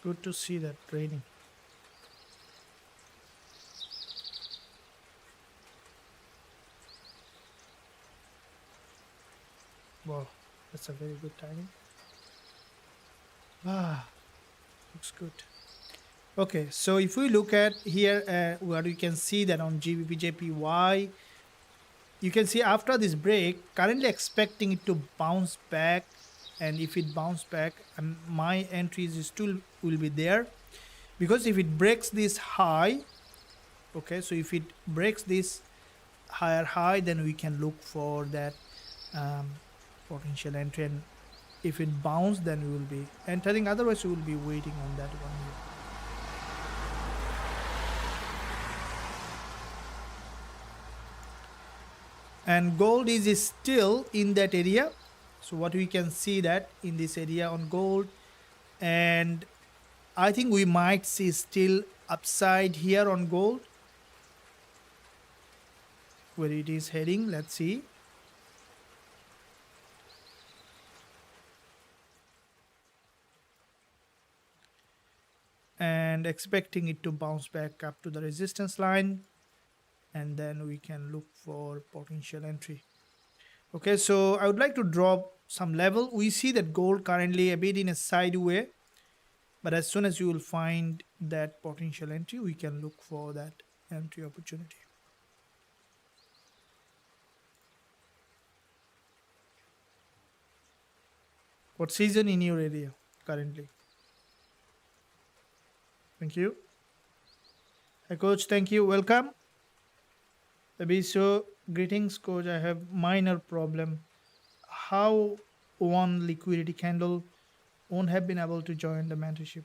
Good to see that raining. Wow, that's a very good timing. Ah, looks good. Okay, so if we look at here, where you can see that on GBPJPY, you can see after this break, currently expecting it to bounce back. And if it bounce back, my entries is still will be there, because if it breaks this high, okay, so if it breaks this higher high, then we can look for that potential entry. And if it bounce, then we will be entering, otherwise we will be waiting on that one here. And gold is still in that area. So what we can see that in this area on gold, and I think we might see still upside here on gold, where it is heading. Let's see. And expecting it to bounce back up to the resistance line, and then we can look for potential entry. Okay, so I would like to drop some level. We see that gold currently a bit in a sideway, but as soon as you will find that potential entry, we can look for that entry opportunity. What season in your area currently? Thank you. Hi, coach. Thank you. Welcome. So, greetings, coach. I have minor problem. How one liquidity candle won't have been able to join the mentorship?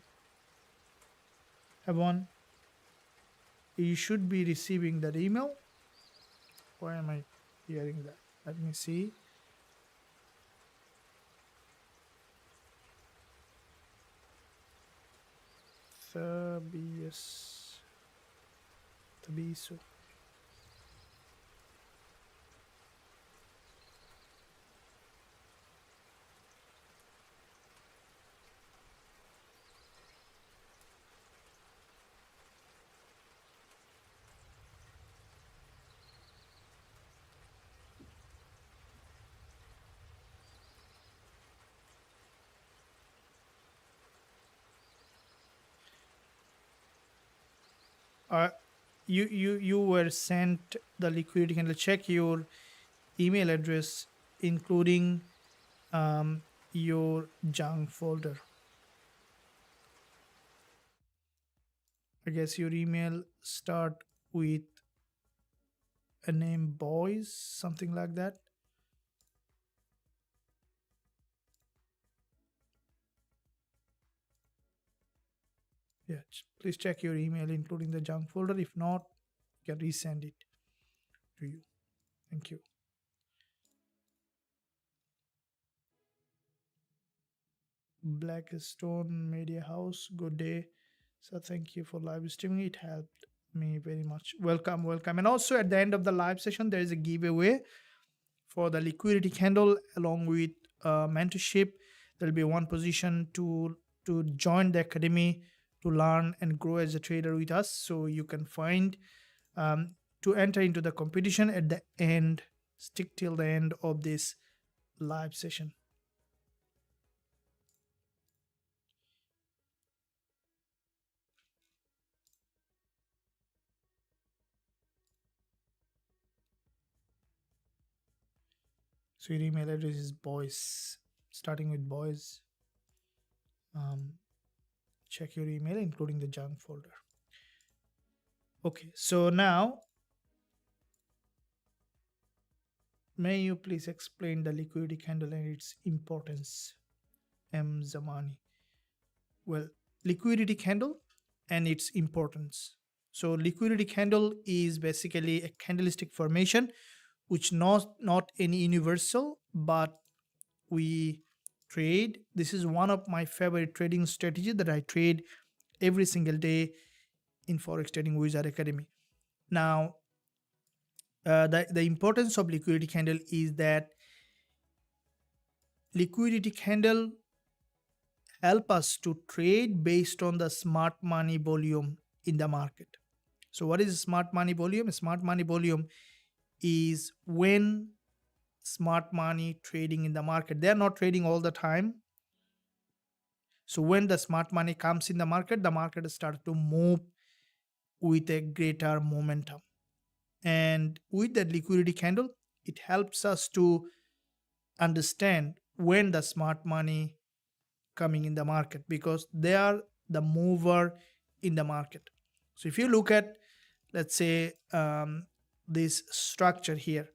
Have one? You should be receiving that email. Why am I hearing that? Let me see. So you were sent the liquidity candle. Check your email address, including your junk folder. I guess your email start with a name boys, something like that. Yeah, please check your email, including the junk folder. If not, you can resend it to you. Thank you. Blackstone Media House, good day. So thank you for live streaming. It helped me very much. Welcome, welcome. And also at the end of the live session, there is a giveaway for the liquidity candle along with mentorship. There'll be one position to join the academy to learn and grow as a trader with us. So you can find to enter into the competition at the end. Stick till the end of this live session. So your email address is boys, starting with boys. Check your email, including the junk folder. Okay, so now, may you please explain the liquidity candle and its importance? M. Zamani. Well, liquidity candle and its importance. So liquidity candle is basically a candlestick formation, which not any universal, but we trade. This is one of my favorite trading strategy that I trade every single day in Forex Trading Wizard Academy. Now, the importance of liquidity candle is that liquidity candle help us to trade based on the smart money volume in the market. So what is smart money volume? Smart money volume is when smart money trading in the market, they are not trading all the time. So when the smart money comes in the market starts to move with a greater momentum. And with that liquidity candle, it helps us to understand when the smart money coming in the market, because they are the mover in the market. So if you look at, let's say, this structure here,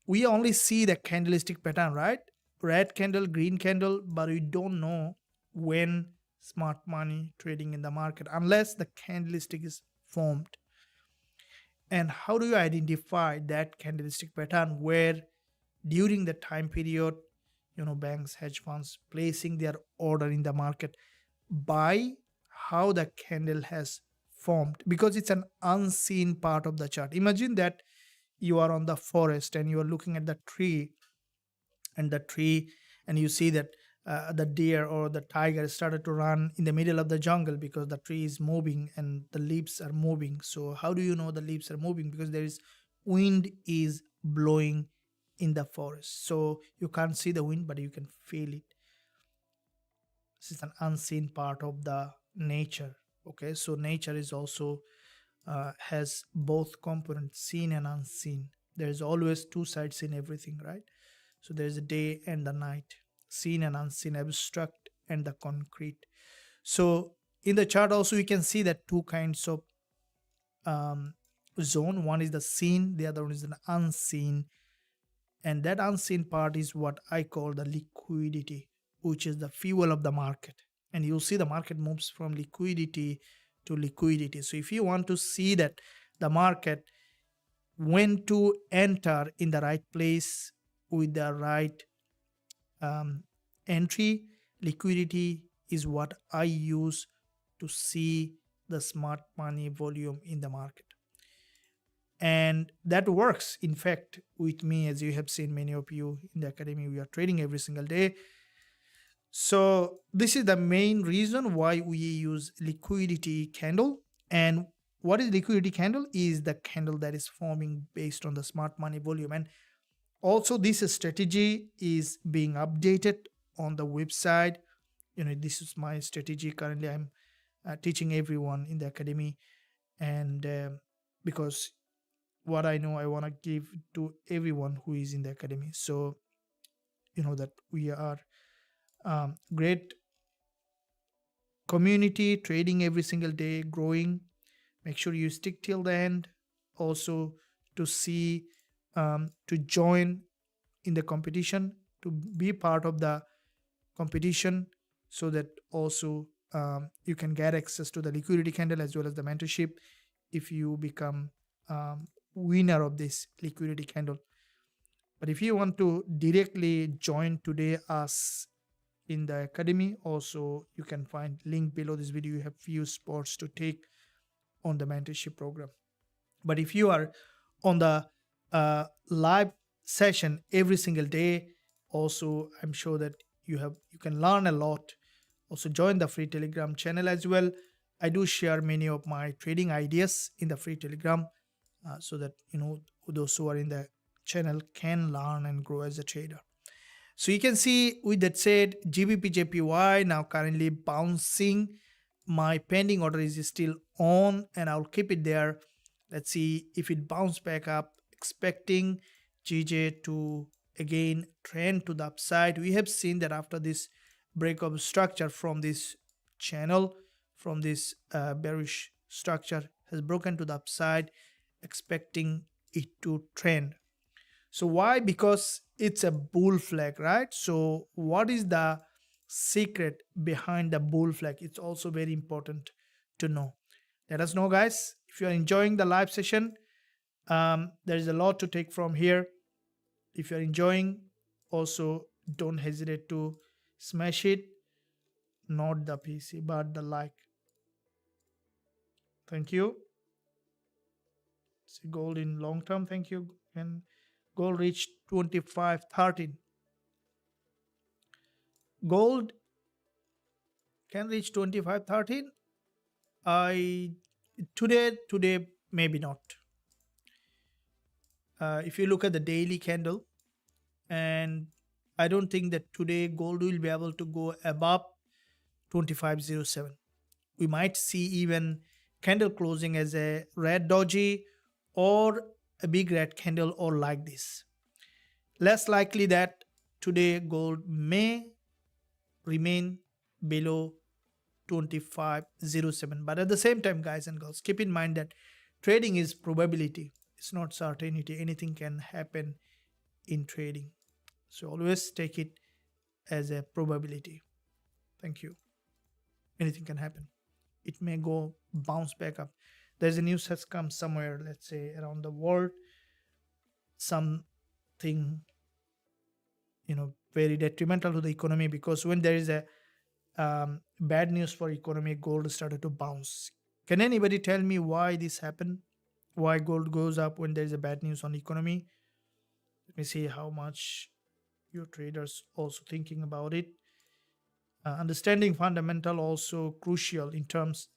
we only see the candlestick pattern, right? Red candle, green candle, but we don't know when smart money trading in the market unless the candlestick is formed. And how do you identify that candlestick pattern where during the time period, banks, hedge funds placing their order in the market by how the candle has formed, because it's an unseen part of the chart. Imagine that you are on the forest and you are looking at the tree, and the tree, and you see that the deer or the tiger started to run in the middle of the jungle because the tree is moving and the leaves are moving. So how do you know the leaves are moving? Because there is wind is blowing in the forest, so you can't see the wind but you can feel it. This is an unseen part of the nature. Okay, so nature is also has both components, seen and unseen. There is always two sides in everything, right? So there is a day and the night, seen and unseen, abstract and the concrete. So in the chart also we can see that two kinds of um, zone. One is the seen, the other one is the unseen. And that unseen part is what I call the liquidity, which is the fuel of the market. And you'll see the market moves from liquidity to liquidity. So if you want to see that the market, when to enter in the right place with the right um, entry, liquidity is what I use to see the smart money volume in the market. And that works, in fact, with me. As you have seen, many of you in the academy, we are trading every single day. So this is the main reason why we use liquidity candle. And what is liquidity candle? Is the candle that is forming based on the smart money volume. And also this strategy is being updated on the website. This is my strategy currently. I'm teaching everyone in the academy, and because what I know I want to give to everyone who is in the academy. So that we are great community, trading every single day, growing. Make sure you stick till the end. Also to see, to join in the competition, to be part of the competition, so that also you can get access to the liquidity candle as well as the mentorship if you become winner of this liquidity candle. But if you want to directly join today us in the academy, also you can find link below this video. You have few spots to take on the mentorship program. But if you are on the live session every single day, also I'm sure that you can learn a lot. Also join the free Telegram channel as well. I do share many of my trading ideas in the free Telegram, so that those who are in the channel can learn and grow as a trader. So you can see, with that said, Gbpjpy now currently bouncing. My pending order is still on and I'll keep it there. Let's see if it bounce back up, expecting GJ to again trend to the upside. We have seen that after this break of structure from this channel, from this bearish structure, has broken to the upside, expecting it to trend. So why? Because it's a bull flag, right? So what is the secret behind the bull flag? It's also very important to know. Let us know, guys. If you're enjoying the live session, there is a lot to take from here. If you're enjoying, also don't hesitate to smash it. Not the PC, but the like. Thank you. See gold in long term. Thank you. And gold reached 25.13. Gold can reach 25.13. I today maybe not. If you look at the daily candle, and I don't think that today gold will be able to go above 25.07. We might see even candle closing as a red doji or a big red candle or like this. Less likely that today gold may remain below 25.07. But at the same time, guys and girls, keep in mind that trading is probability. It's not certainty. Anything can happen in trading. So always take it as a probability. Thank you. Anything can happen. It may go bounce back up. There's a news has come somewhere, let's say around the world, something very detrimental to the economy, because when there is a bad news for economy, gold started to bounce. Can anybody tell me why this happened? Why gold goes up when there is a bad news on economy? Let me see how much your traders also thinking about it. Understanding fundamental also crucial in terms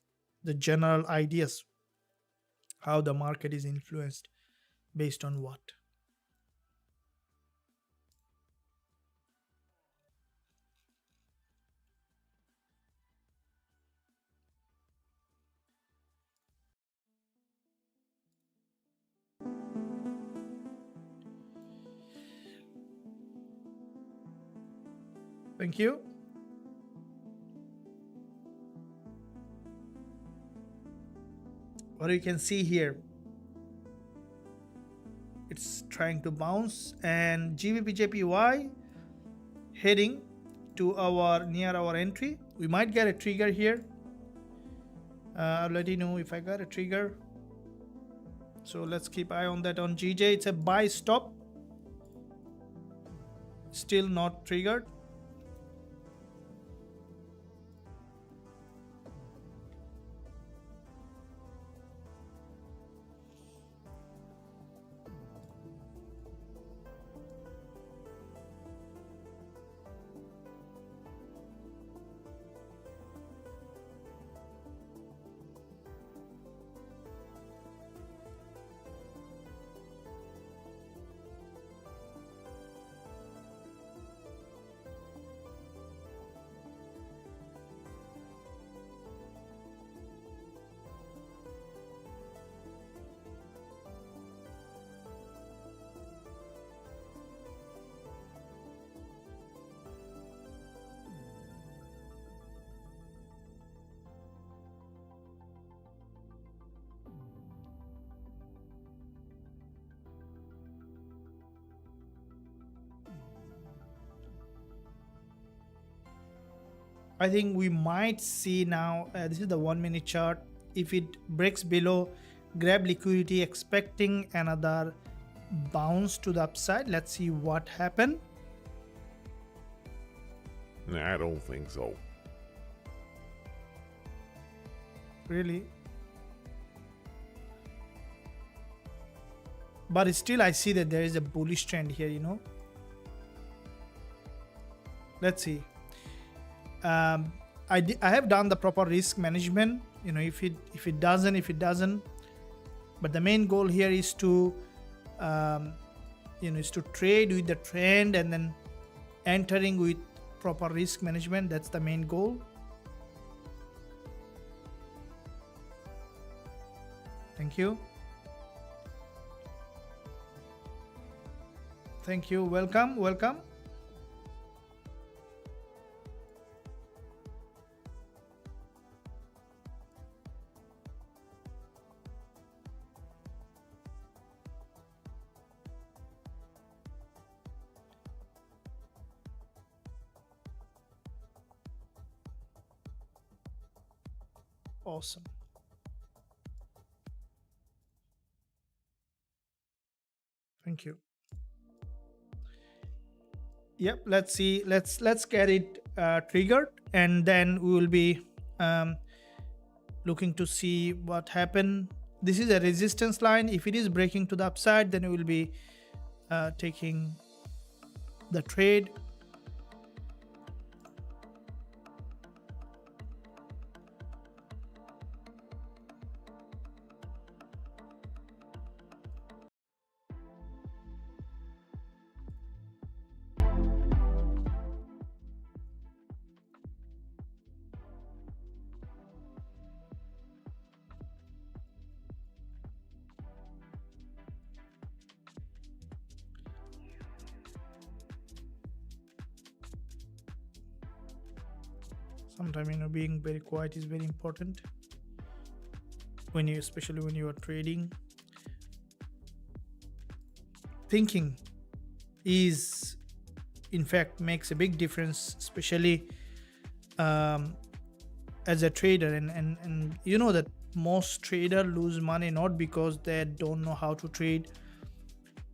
the general ideas how the market is influenced based on what. Thank you. What you can see here, it's trying to bounce, and Gbpjpy heading to near our entry. We might get a trigger here. I'll let you know if I got a trigger. So let's keep eye on that. On GJ, it's a buy stop. Still not triggered. I think we might see now, this is the 1 minute chart. If it breaks below, grab liquidity, expecting another bounce to the upside. Let's see what happened. Nah, I don't think so. Really? But still, I see that there is a bullish trend here, Let's see. I have done the proper risk management. If it doesn't. But the main goal here is to, is to trade with the trend and then entering with proper risk management. That's the main goal. Thank you. Thank you. Welcome. Awesome. Thank you. Yep, let's see. Let's get it triggered, and then we will be looking to see what happened. This is a resistance line. If it is breaking to the upside, then we will be taking the trade. Sometimes, being very quiet is very important especially when you are trading. Thinking is, in fact, makes a big difference, especially um, as a trader. And you know that most traders lose money not because they don't know how to trade,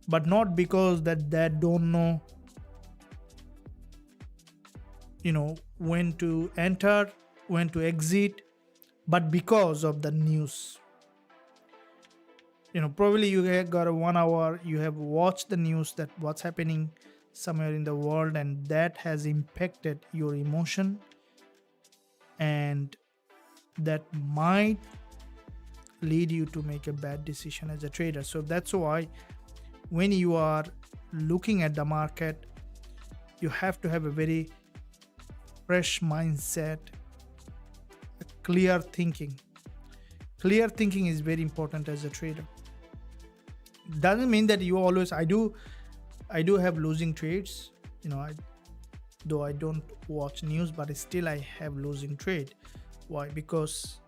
but not because that they don't know when to enter, when to exit, but because of the news. Probably you have got a 1 hour, you have watched the news that what's happening somewhere in the world, and that has impacted your emotion, and that might lead you to make a bad decision as a trader. So that's why when you are looking at the market, you have to have a very fresh mindset, a clear thinking. Clear thinking is very important as a trader. Doesn't mean that you always, I do have losing trades, though I don't watch news, but still I have losing trade. Why? Because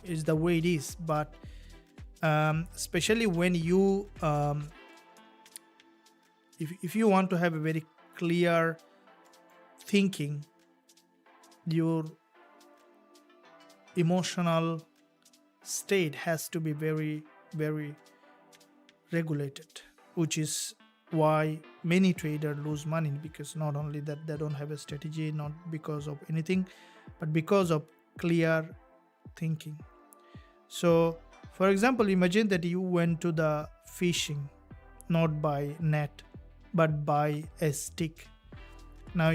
it's the way it is. But especially when you if you want to have a very clear thinking, your emotional state has to be very, very regulated, which is why many traders lose money, because not only that they don't have a strategy, not because of anything, but because of clear thinking. So for example, imagine that you went to the fishing not by net but by a stick. Now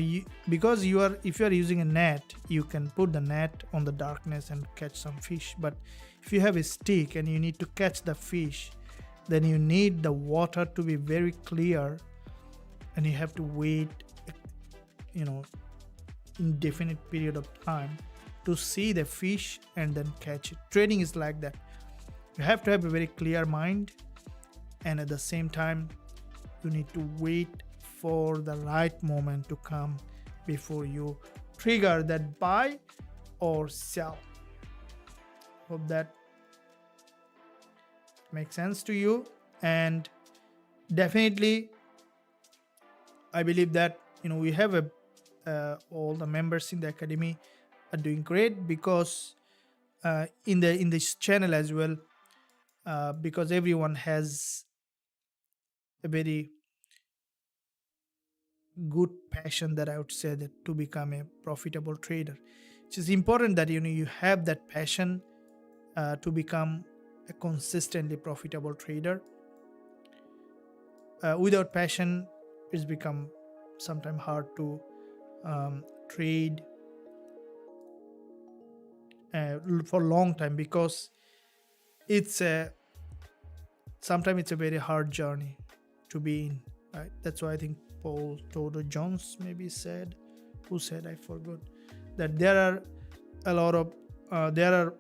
because if you are using a net, you can put the net on the darkness and catch some fish. But if you have a stick and you need to catch the fish, then you need the water to be very clear, and you have to wait indefinite period of time to see the fish and then catch it. Trading is like that. You have to have a very clear mind, and at the same time you need to wait for the right moment to come before you trigger that buy or sell. Hope that makes sense to you. And definitely I believe that we have all the members in the academy are doing great, because in this channel as well, because everyone has a very good passion, that I would say, that to become a profitable trader. It is important that you have that passion to become a consistently profitable trader. Without passion, it's become sometimes hard to trade for a long time, because sometimes it's a very hard journey to be in, right? That's why I think Paul Todo Jones maybe said, who said, I forgot, that there are a lot of there are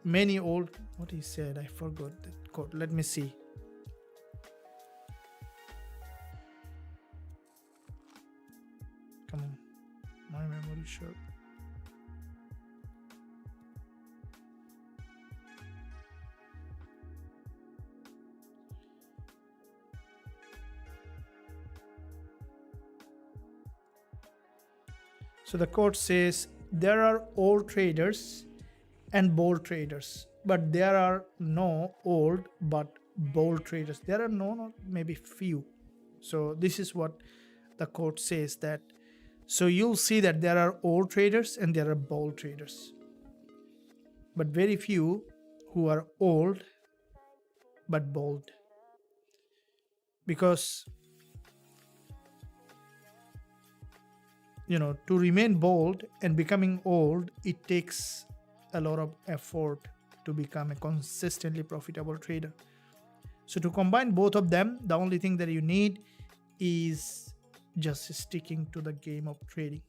many old, what he said, I forgot that quote. Let me see. Come on, my memory short. So the quote says, there are old traders and bold traders, but there are no old but bold traders. There are not maybe few. So this is what the quote says, that so you'll see that there are old traders and there are bold traders, but very few who are old but bold. Because to remain bold and becoming old, it takes a lot of effort to become a consistently profitable trader. So to combine both of them, the only thing that you need is just sticking to the game of trading.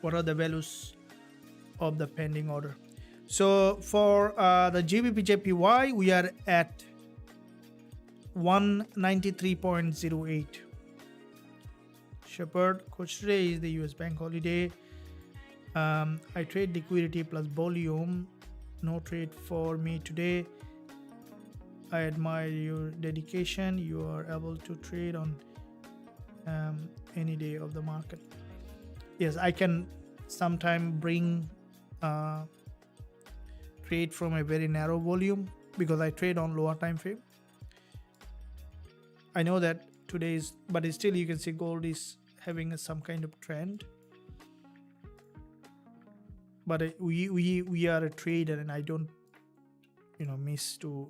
What are the values of the pending order? So for the Gbpusd, we are at 193.08. Shepherd, coach, today is the US bank holiday. I trade liquidity plus volume. No trade for me today. I admire your dedication. You are able to trade on any day of the market. Yes, I can sometime bring trade from a very narrow volume because I trade on lower time frame. I know that today's, but still you can see gold is having some kind of trend. But we are a trader, and I don't miss to,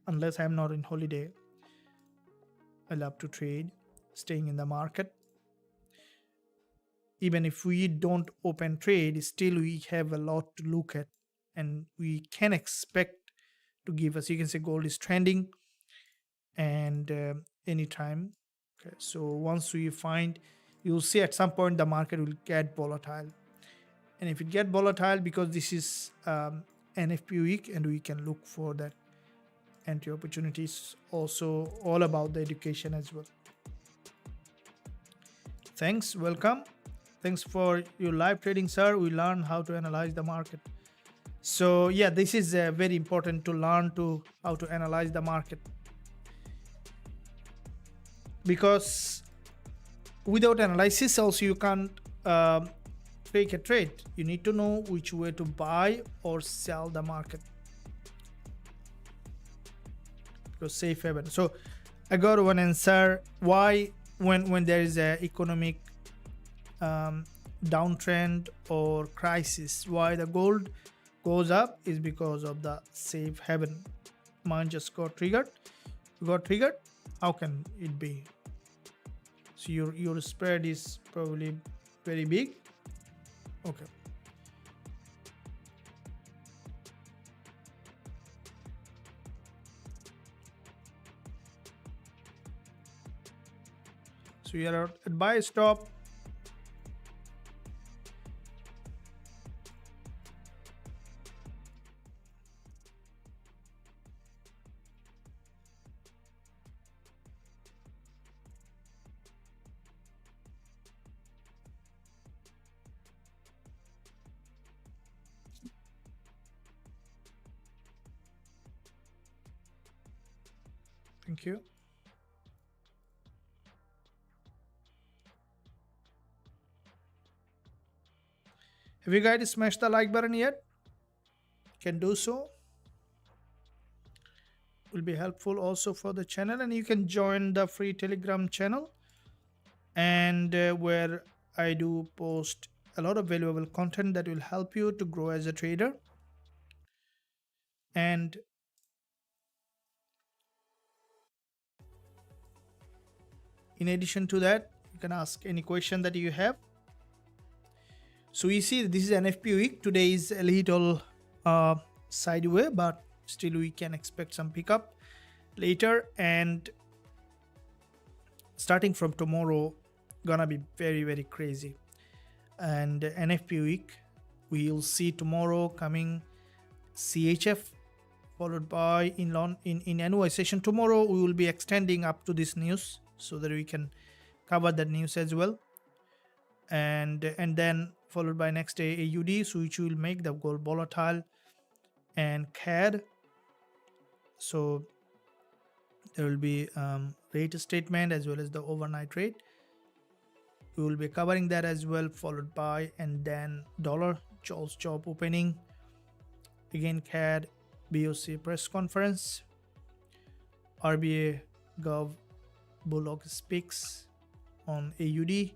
unless I'm not in holiday. I love to trade, staying in the market. Even if we don't open trade, still we have a lot to look at, and we can expect to give us. You can say gold is trending, and anytime. Okay, so once we find, you'll see at some point the market will get volatile, and if it get volatile, because this is NFP week, and we can look for that entry opportunities. Also all about the education as well. Thanks, welcome. Thanks for your live trading, sir. We learn how to analyze the market. So yeah, this is very important to learn to how to analyze the market, because without analysis also you can't take a trade. You need to know which way to buy or sell the market, because safe haven. So I got one answer why when there is a economic downtrend or crisis, why the gold goes up is because of the safe haven. Mine just got triggered. How can it be? So your spread is probably very big. Okay, so you are at buy stop. Thank you. Have you guys smashed the like button yet? Can do so. Will be helpful also for the channel, and you can join the free Telegram channel, and where I do post a lot of valuable content that will help you to grow as a trader. And in addition to that, you can ask any question that you have. So you see, this is NFP week. Today is a little sideways, but still we can expect some pickup later. And starting from tomorrow, gonna be very, very crazy. And NFP week, we'll see tomorrow coming CHF, followed by in NY session tomorrow. We will be extending up to this news so that we can cover that news as well. And then followed by next day AUD, so which will make the gold volatile, and CAD. So there will be rate statement as well as the overnight rate. We will be covering that as well, followed by, and then dollar Charles job opening, again CAD, BOC press conference, RBA Gov Bullock speaks on AUD,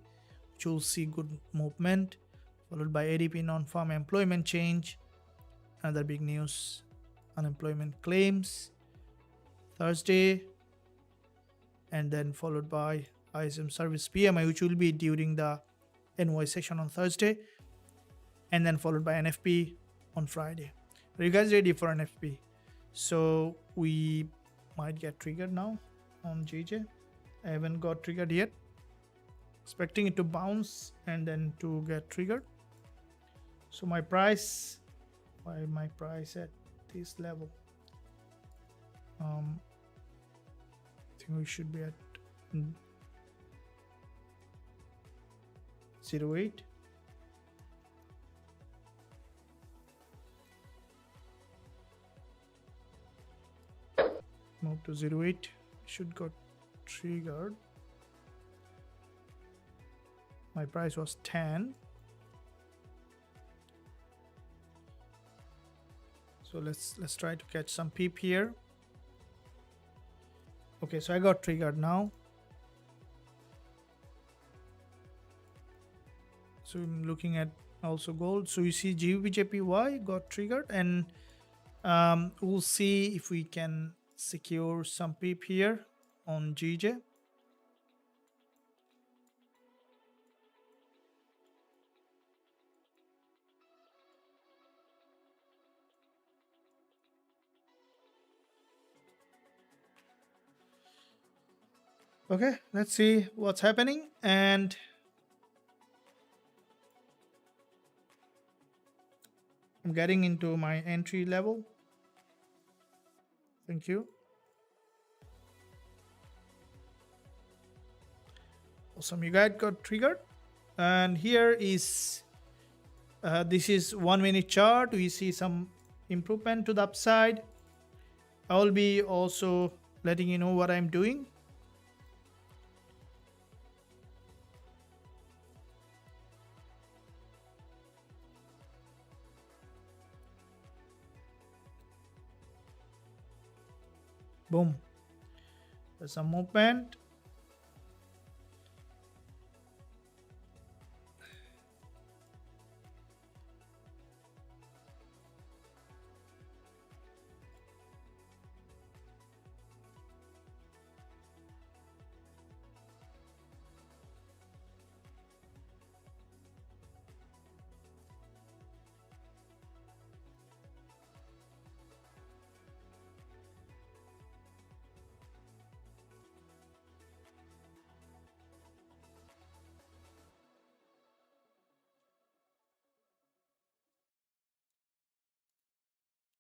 which will see good movement, followed by ADP non-farm employment change, another big news, unemployment claims Thursday, and then followed by ISM service PMI, which will be during the NY session on Thursday, and then followed by NFP on Friday. Are you guys ready for NFP? So we might get triggered now on JJ. I haven't got triggered yet. Expecting it to bounce and then to get triggered. So my price, why my price at this level? I think we should be at 0.8. 208 should got triggered. My price was 10. So let's try to catch some peep here. Okay, so I got triggered now. So I'm looking at also gold. So you see GBPJPY got triggered, and we'll see if we can secure some peep here on GJ. Okay, let's see what's happening. And I'm getting into my entry level. Thank you. Awesome, you guys got triggered. And here is this is 1 minute chart. We see some improvement to the upside. I will be also letting you know what I'm doing. Boom, there's some movement.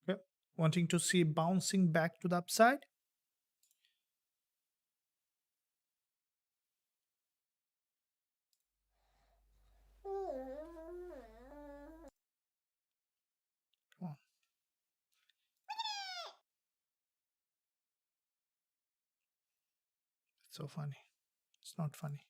Okay. Wanting to see bouncing back to the upside. Come on. It's so funny. It's not funny.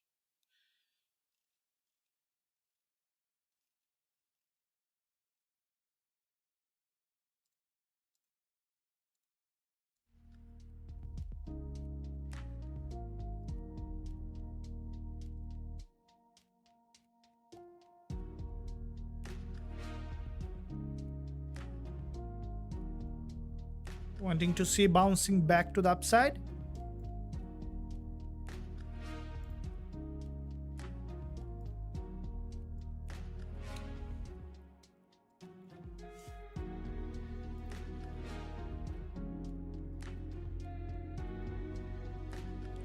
Wanting to see bouncing back to the upside.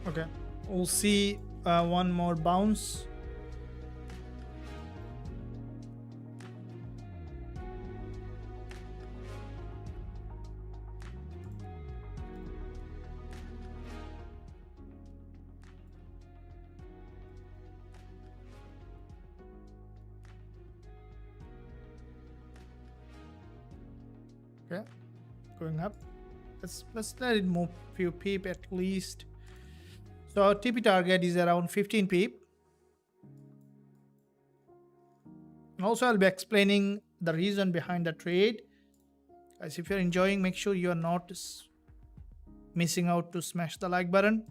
Okay, we'll see one more bounce. Okay, going up. Let's let it move few peep at least. So our TP target is around 15 peep. And also I'll be explaining the reason behind the trade. Guys, if you're enjoying, make sure you are not missing out to smash the like button.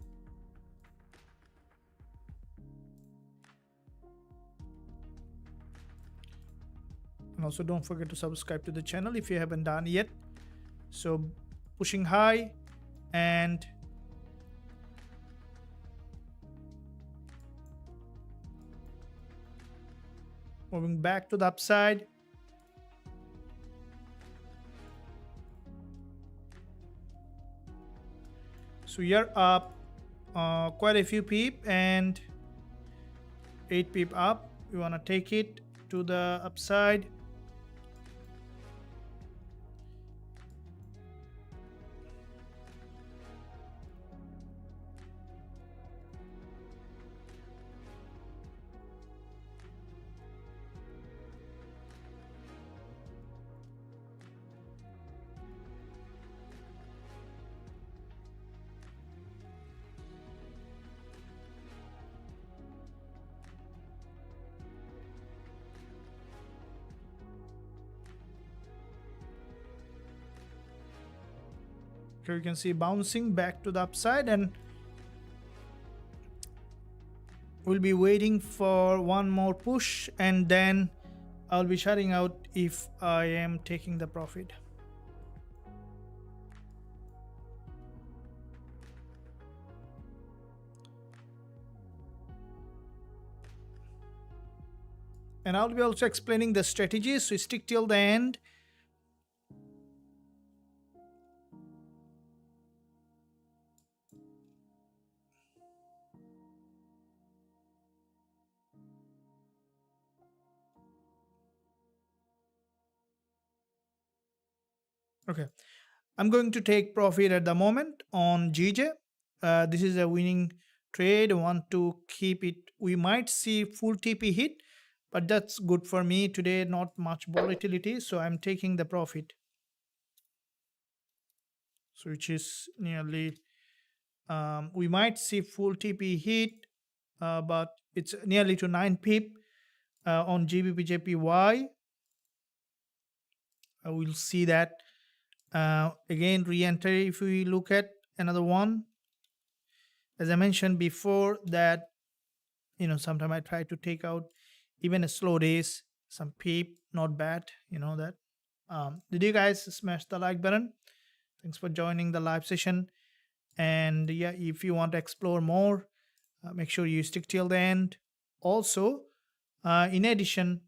And also don't forget to subscribe to the channel if you haven't done yet. So pushing high and moving back to the upside. So we are up quite a few peep and 8 peep up. We want to take it to the upside. Here you can see bouncing back to the upside, and we'll be waiting for one more push, and then I'll be shutting out if I am taking the profit. And I'll be also explaining the strategy, so stick till the end. Okay, I'm going to take profit at the moment on GJ. This is a winning trade. I want to keep it. We might see full TP hit, but that's good for me today. Not much volatility, so I'm taking the profit. So which is nearly, we might see full TP hit, but it's nearly to 9 pip on GBP we'll see that again re-enter. If we look at another one, as I mentioned before, that sometimes I try to take out even a slow days, some peep, not bad, that. Did you guys smash the like button? Thanks for joining the live session. And yeah, if you want to explore more, make sure you stick till the end. Also, in addition,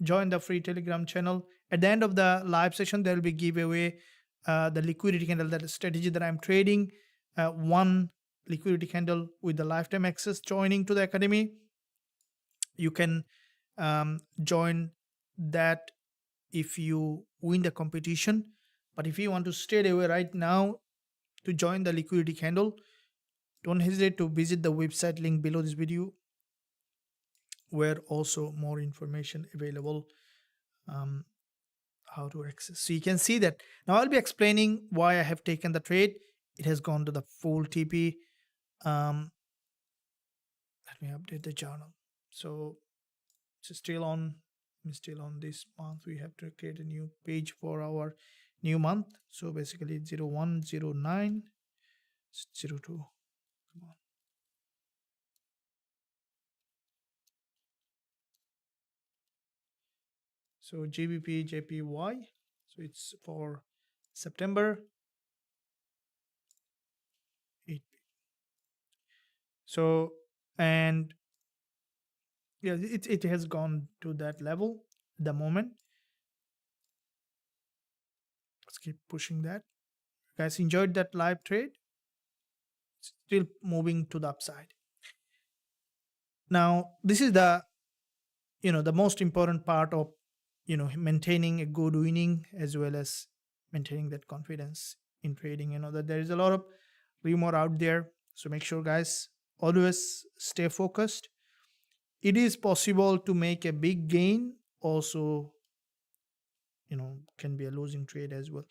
join the free Telegram channel. At the end of the live session, there will be giveaway the liquidity candle, that strategy that I'm trading. One liquidity candle with the lifetime access joining to the academy. You can join that if you win the competition. But if you want to stay away right now to join the liquidity candle, don't hesitate to visit the website link below this video, where also more information available how to access. So you can see that now I'll be explaining why I have taken the trade. It has gone to the full TP. Let me update the journal. So it's still on this month. We have to create a new page for our new month. So basically 01, 09, 02. Come on. So Gbpjpy. So it's for September 8. So, and yeah, it has gone to that level at the moment. Let's keep pushing that. Guys, enjoyed that live trade? Still moving to the upside. Now, this is the the most important part of maintaining a good winning, as well as maintaining that confidence in trading. That there is a lot of rumor out there, so make sure, guys, always stay focused. It is possible to make a big gain, also can be a losing trade as well.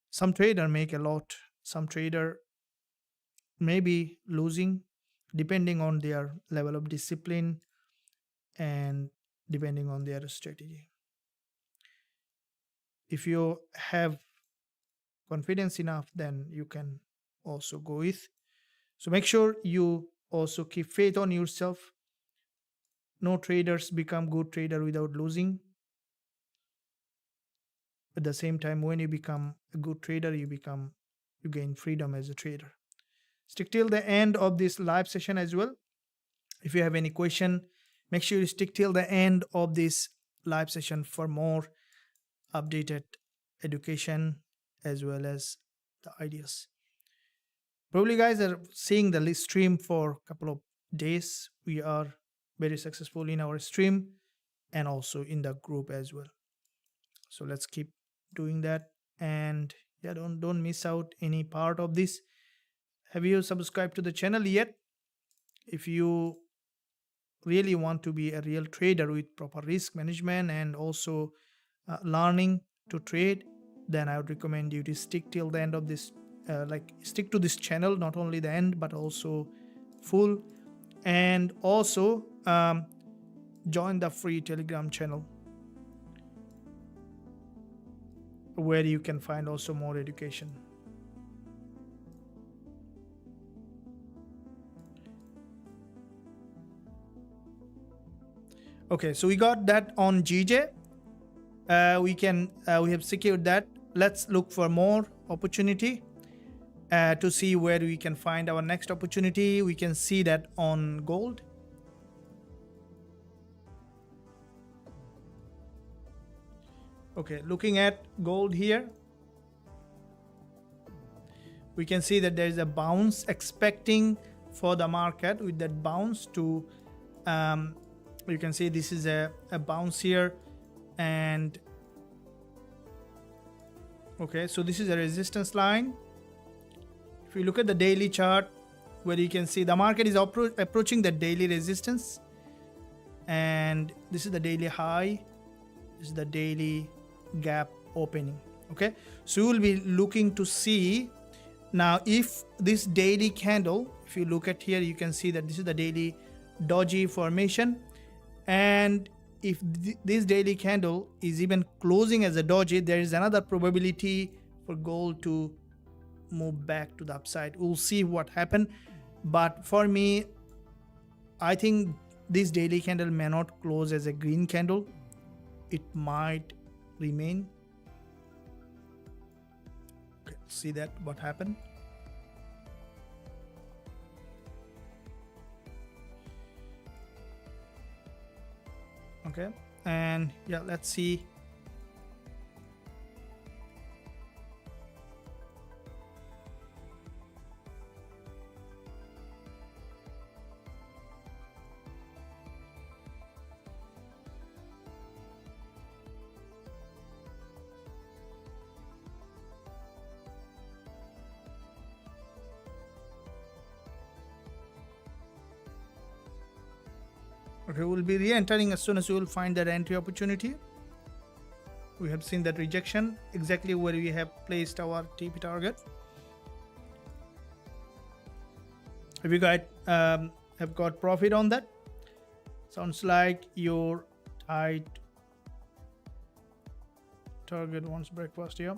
Some trader make a lot, some trader may be losing, depending on their level of discipline and depending on their strategy. If you have confidence enough, then you can also go with. So make sure you also keep faith on yourself. No traders become good trader without losing. At the same time, when you become a good trader, you gain freedom as a trader. Stick till the end of this live session as well. If you have any question, make sure you stick till the end of this live session for more updated education as well as the ideas. Probably guys are seeing the stream for a couple of days. We are very successful in our stream and also in the group as well. So let's keep doing that, and yeah, don't miss out any part of this. Have you subscribed to the channel yet? If you really want to be a real trader with proper risk management and also learning to trade, then I would recommend you to stick till the end of this, stick to this channel, not only the end but also full, and also join the free Telegram channel, where you can find also more education. Okay, so we got that on GJ. We have secured that. Let's look for more opportunity to see where we can find our next opportunity. We can see that on gold. Okay, looking at gold here, we can see that there is a bounce expecting for the market with that bounce to you can see this is a bounce here, and okay, so this is a resistance line. If you look at the daily chart, where you can see the market is approaching the daily resistance, and this is the daily high, this is the daily gap opening. Okay, so you will be looking to see now if this daily candle, if you look at here, you can see that this is the daily doji formation, and if this daily candle is even closing as a doji, there is another probability for gold to move back to the upside. We'll see what happened, but for me, I think this daily candle may not close as a green candle. It might remain. Okay, see that what happened. Okay, and yeah, let's see. Okay, we'll be re-entering as soon as we will find that entry opportunity. We have seen that rejection exactly where we have placed our TP target. Have you guys have got profit on that? Sounds like your tight target wants breakfast here.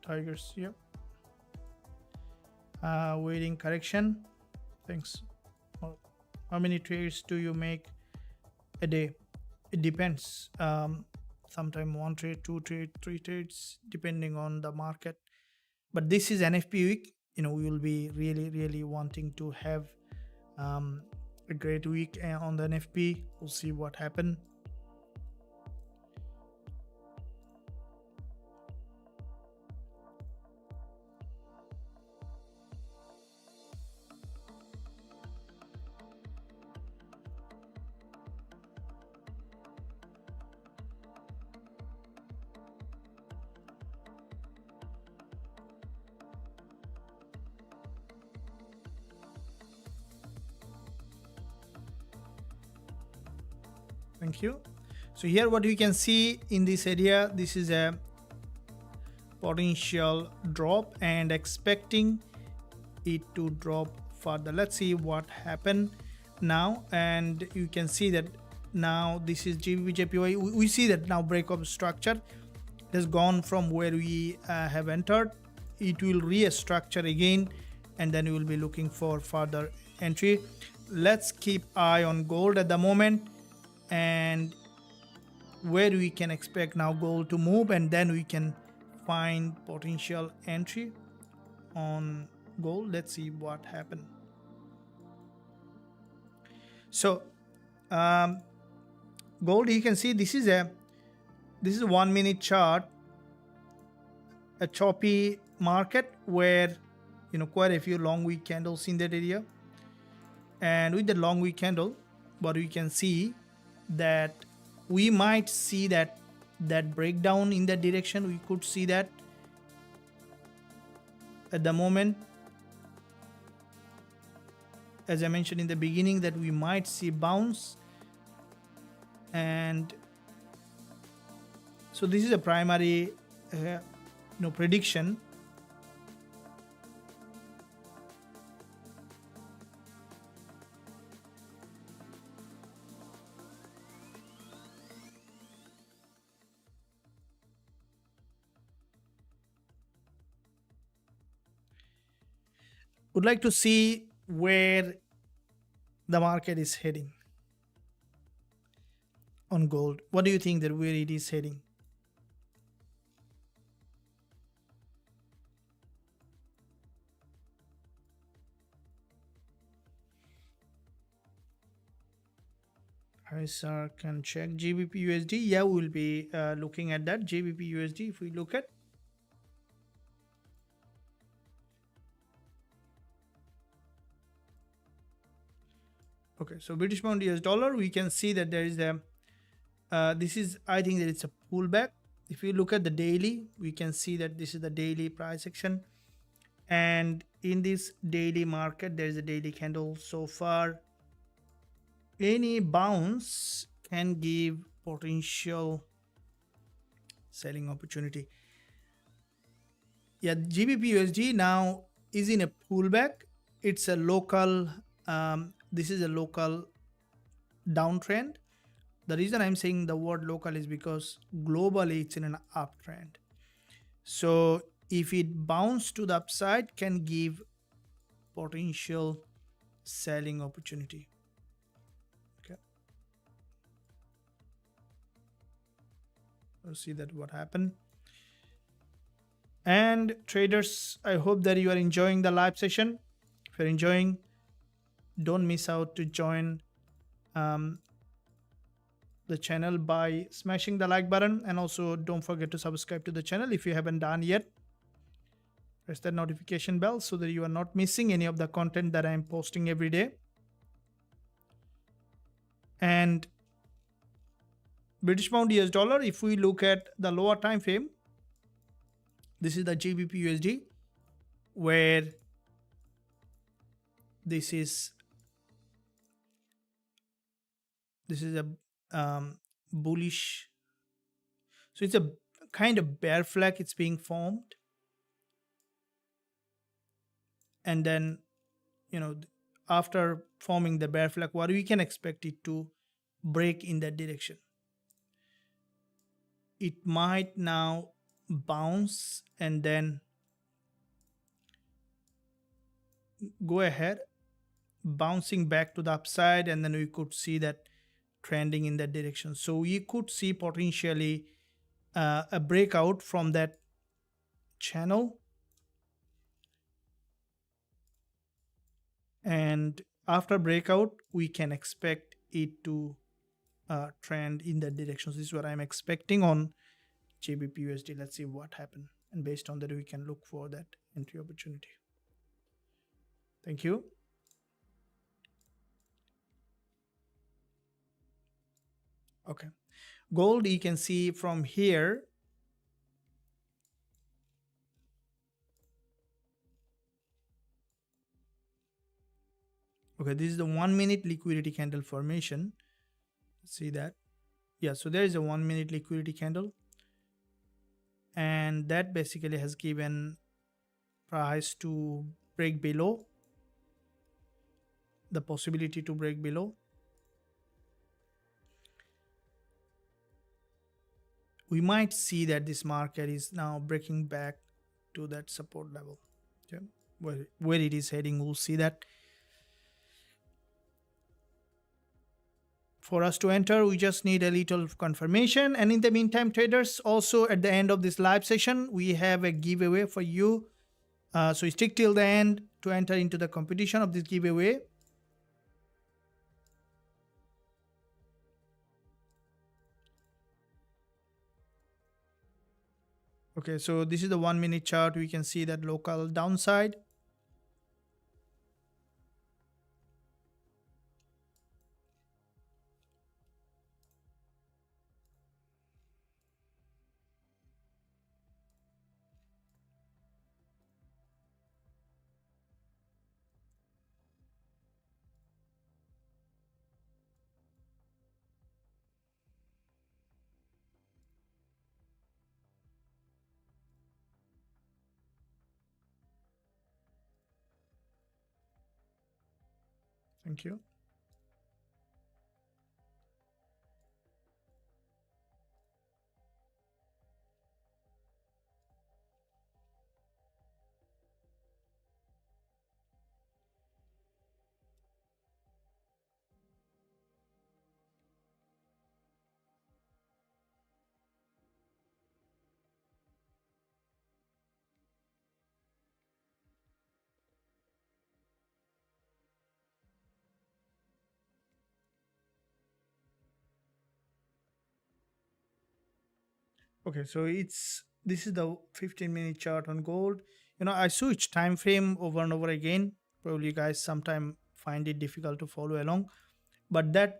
Tigers here. Waiting correction. Thanks. How many trades do you make a day? It depends. Sometime 1 trade, 2 trade, 3 trades, depending on the market. But this is NFP week. We will be really wanting to have a great week on the NFP. We'll see what happens. Thank you. So here what we can see in this area, this is a potential drop and expecting it to drop further. Let's see what happened now, and you can see that now this is GBPJPY. We see that now breakup structure has gone from where we have entered. It will restructure again, and then we will be looking for further entry. Let's keep eye on gold at the moment, and where we can expect now gold to move, and then we can find potential entry on gold. Let's see what happened. So gold, you can see this is a 1 minute chart, a choppy market where quite a few long week candles in that area, and with the long week candle, what we can see that we might see that breakdown in that direction. We could see that at the moment, as I mentioned in the beginning, that we might see bounce, and so this is a primary prediction. Would like to see where the market is heading. on gold? What do you think that where it is heading? Hi, sir. Can check GBP USD. Yeah, we'll be looking at that GBP USD. If we look at, okay, so British pound US dollar, we can see that there is a this is, I think that it's a pullback. If you look at the daily, we can see that this is the daily price action, and in this daily market there is a daily candle. So far, any bounce can give potential selling opportunity. Yeah, GBP USD now is in a pullback. It's a local, this is a local downtrend. The reason I'm saying the word local is because globally it's in an uptrend. So if it bounces to the upside, can give potential selling opportunity. Okay, let's see that what happened. And traders, I hope that you are enjoying the live session. If you're enjoying, don't miss out to join the channel by smashing the like button, and also don't forget to subscribe to the channel if you haven't done yet. Press that notification bell so that you are not missing any of the content that I'm posting every day. And British pound US dollar, if we look at the lower time frame, this is the GBP USD, where this is a bullish, so it's a kind of bear flag, it's being formed, and then, you know, after forming the bear flag, what we can expect it to break in that direction. It might now bounce and then go ahead, bouncing back to the upside, and then we could see that trending in that direction. So we could see potentially a breakout from that channel, and after breakout we can expect it to trend in that direction. So this is what I'm expecting on GBP USD. Let's see what happened, and based on that we can look for that entry opportunity. Thank you. Okay, gold, you can see from here, okay, this is the 1 minute liquidity candle formation. See that? Yeah, so there is a 1 minute liquidity candle, and that basically has given price to break below, the possibility to break below. We might see that this market is now breaking back to that support level. Okay, where it is heading, we'll see that. For us to enter, we just need a little confirmation. And in the meantime, traders, also at the end of this live session, we have a giveaway for you. So stick till the end to enter into the competition of this giveaway. Okay, so this is the 1 minute chart. We can see that local downside. Thank you. Okay, so this is the 15-minute chart on gold. I switch time frame over and over again. Probably you guys sometime find it difficult to follow along, but that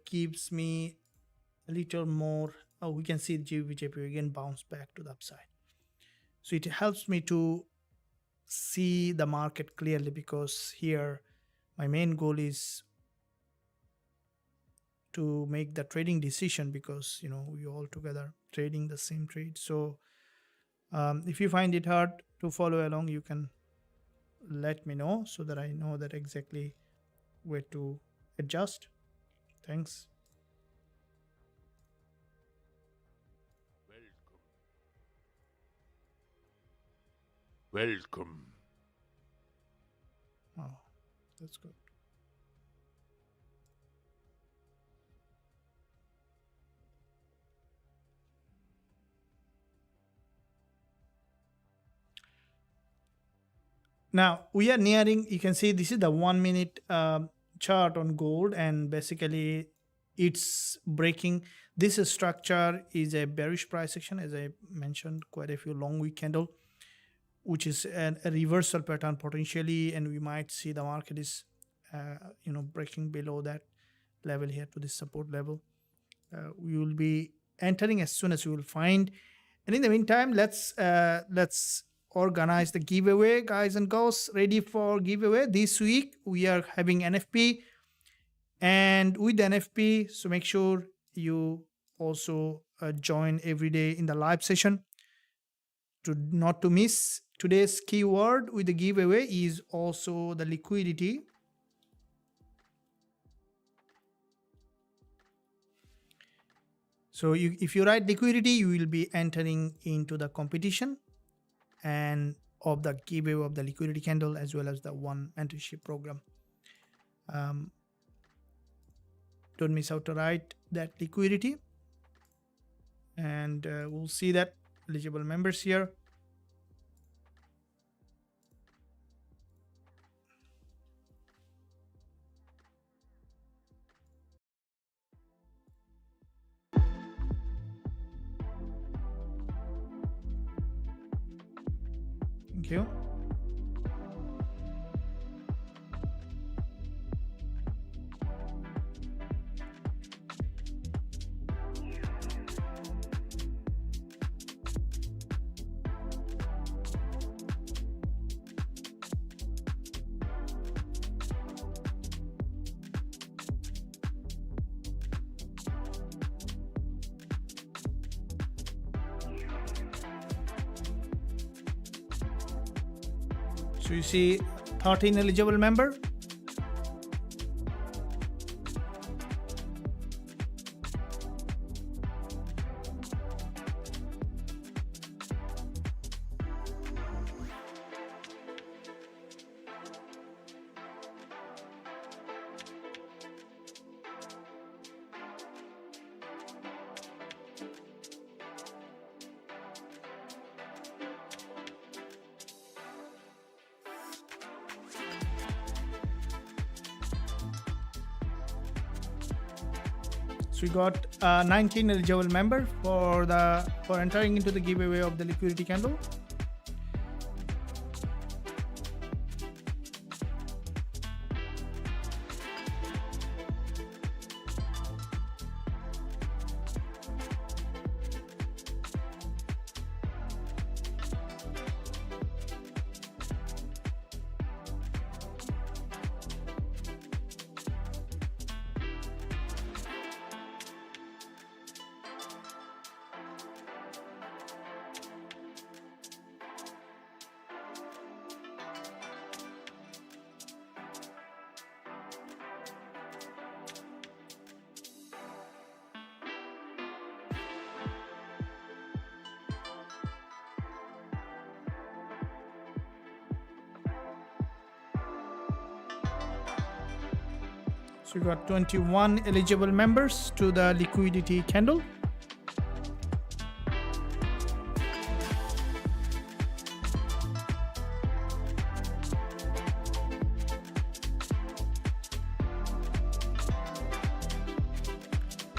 gives me a little more. Oh, we can see GBPJP again bounce back to the upside. So it helps me to see the market clearly, because here my main goal is to make the trading decision, because we all together trading the same trade. So if you find it hard to follow along, you can let me know so that I know that exactly where to adjust. Thanks. Welcome. Oh, that's good. Now we are nearing, you can see this is the 1 minute chart on gold, and basically it's breaking. This structure is a bearish price action, as I mentioned, quite a few long week candle, which is a reversal pattern potentially, and we might see the market is breaking below that level here to this support level. We will be entering as soon as we will find. And in the meantime, let's organize the giveaway, guys and girls. Ready for giveaway this week? We are having NFP, and with the NFP, so make sure you also join every day in the live session to not to miss. Today's keyword with the giveaway is also the liquidity. So if you write liquidity, you will be entering into the competition and of the giveaway of the liquidity candle, as well as the one mentorship program. Don't miss out to write that liquidity, and we'll see that eligible members here. Thank you. So you see 13 eligible member. So we got 19 eligible member for entering into the giveaway of the liquidity candle. So we got 21 eligible members to the liquidity candle.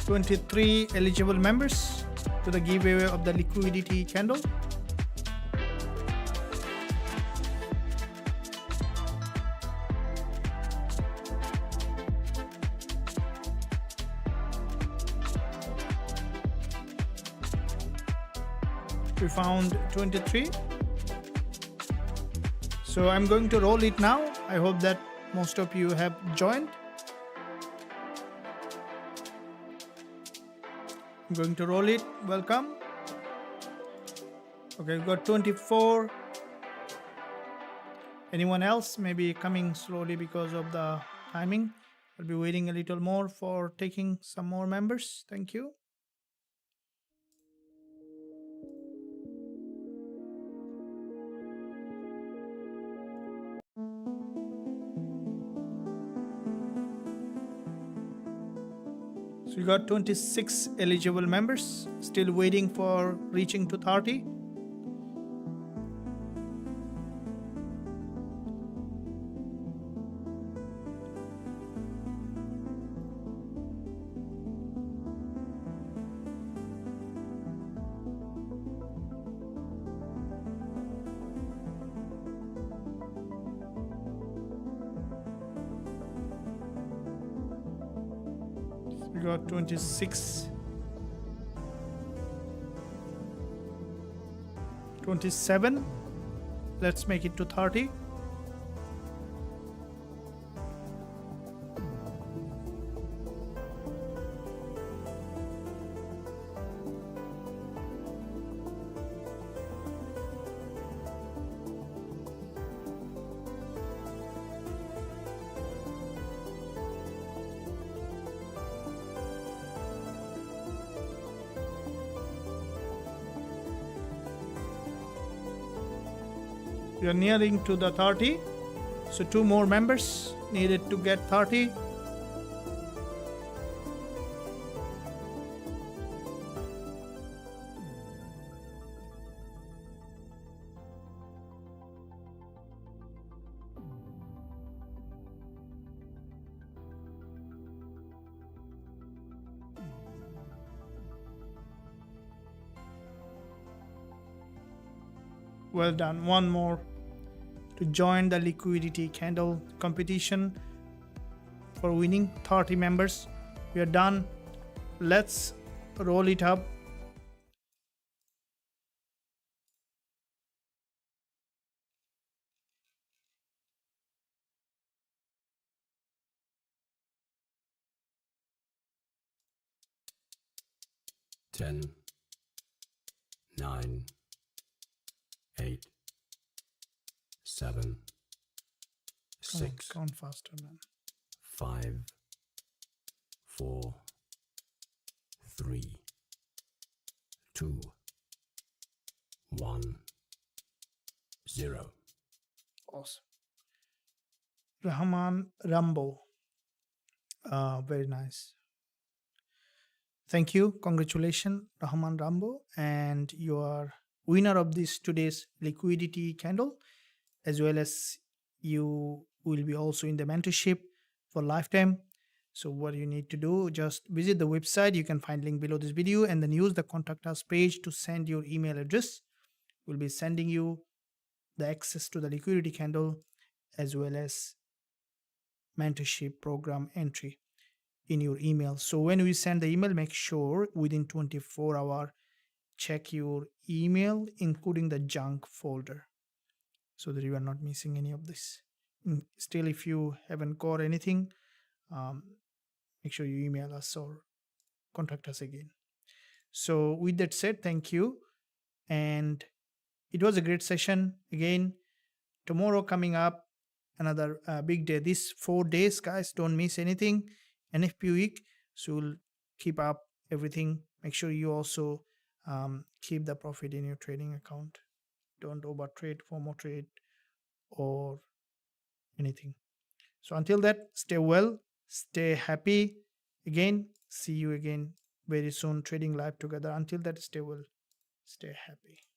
$23 eligible members. to the giveaway of the liquidity candle. We found 23. So I'm going to roll it now. I hope that most of you have joined. I'm going to roll it. Welcome. Okay, we've got 24. Anyone else maybe coming slowly because of the timing? I'll be waiting a little more for taking some more members. Thank you. So we got 26 eligible members, still waiting for reaching to 30. We got 26, 27. Let's make it to 30. We are nearing to the 30. So 2 more members needed to get 30. Well done. One more to join the liquidity candle competition for winning 30 members. We are done. Let's roll it up. Ten, 9, 8, 7, 6, Count faster, man. 5, 4, 3, 2, 1, 0. Awesome. Rahman Rambo. Very nice. Thank you. Congratulations, Rahman Rambo. And you are winner of this today's liquidity candle, as well as you will be also in the mentorship for lifetime. So what you need to do, just visit the website. You can find link below this video, and then use the contact us page to send your email address. We'll be sending you the access to the liquidity candle as well as mentorship program entry in your email. So when we send the email, make sure within 24 hours check your email, including the junk folder, so that you are not missing any of this. Still, if you haven't got anything, make sure you email us or contact us again. So with that said, thank you. And it was a great session. Again, tomorrow coming up, another big day. These 4 days, guys, don't miss anything. NFP week, so we'll keep up everything. Make sure you also keep the profit in your trading account. Don't over trade, FOMO trade, or anything. So until that, stay well, stay happy. Again, see you again very soon, trading live together. Until that, stay well, stay happy.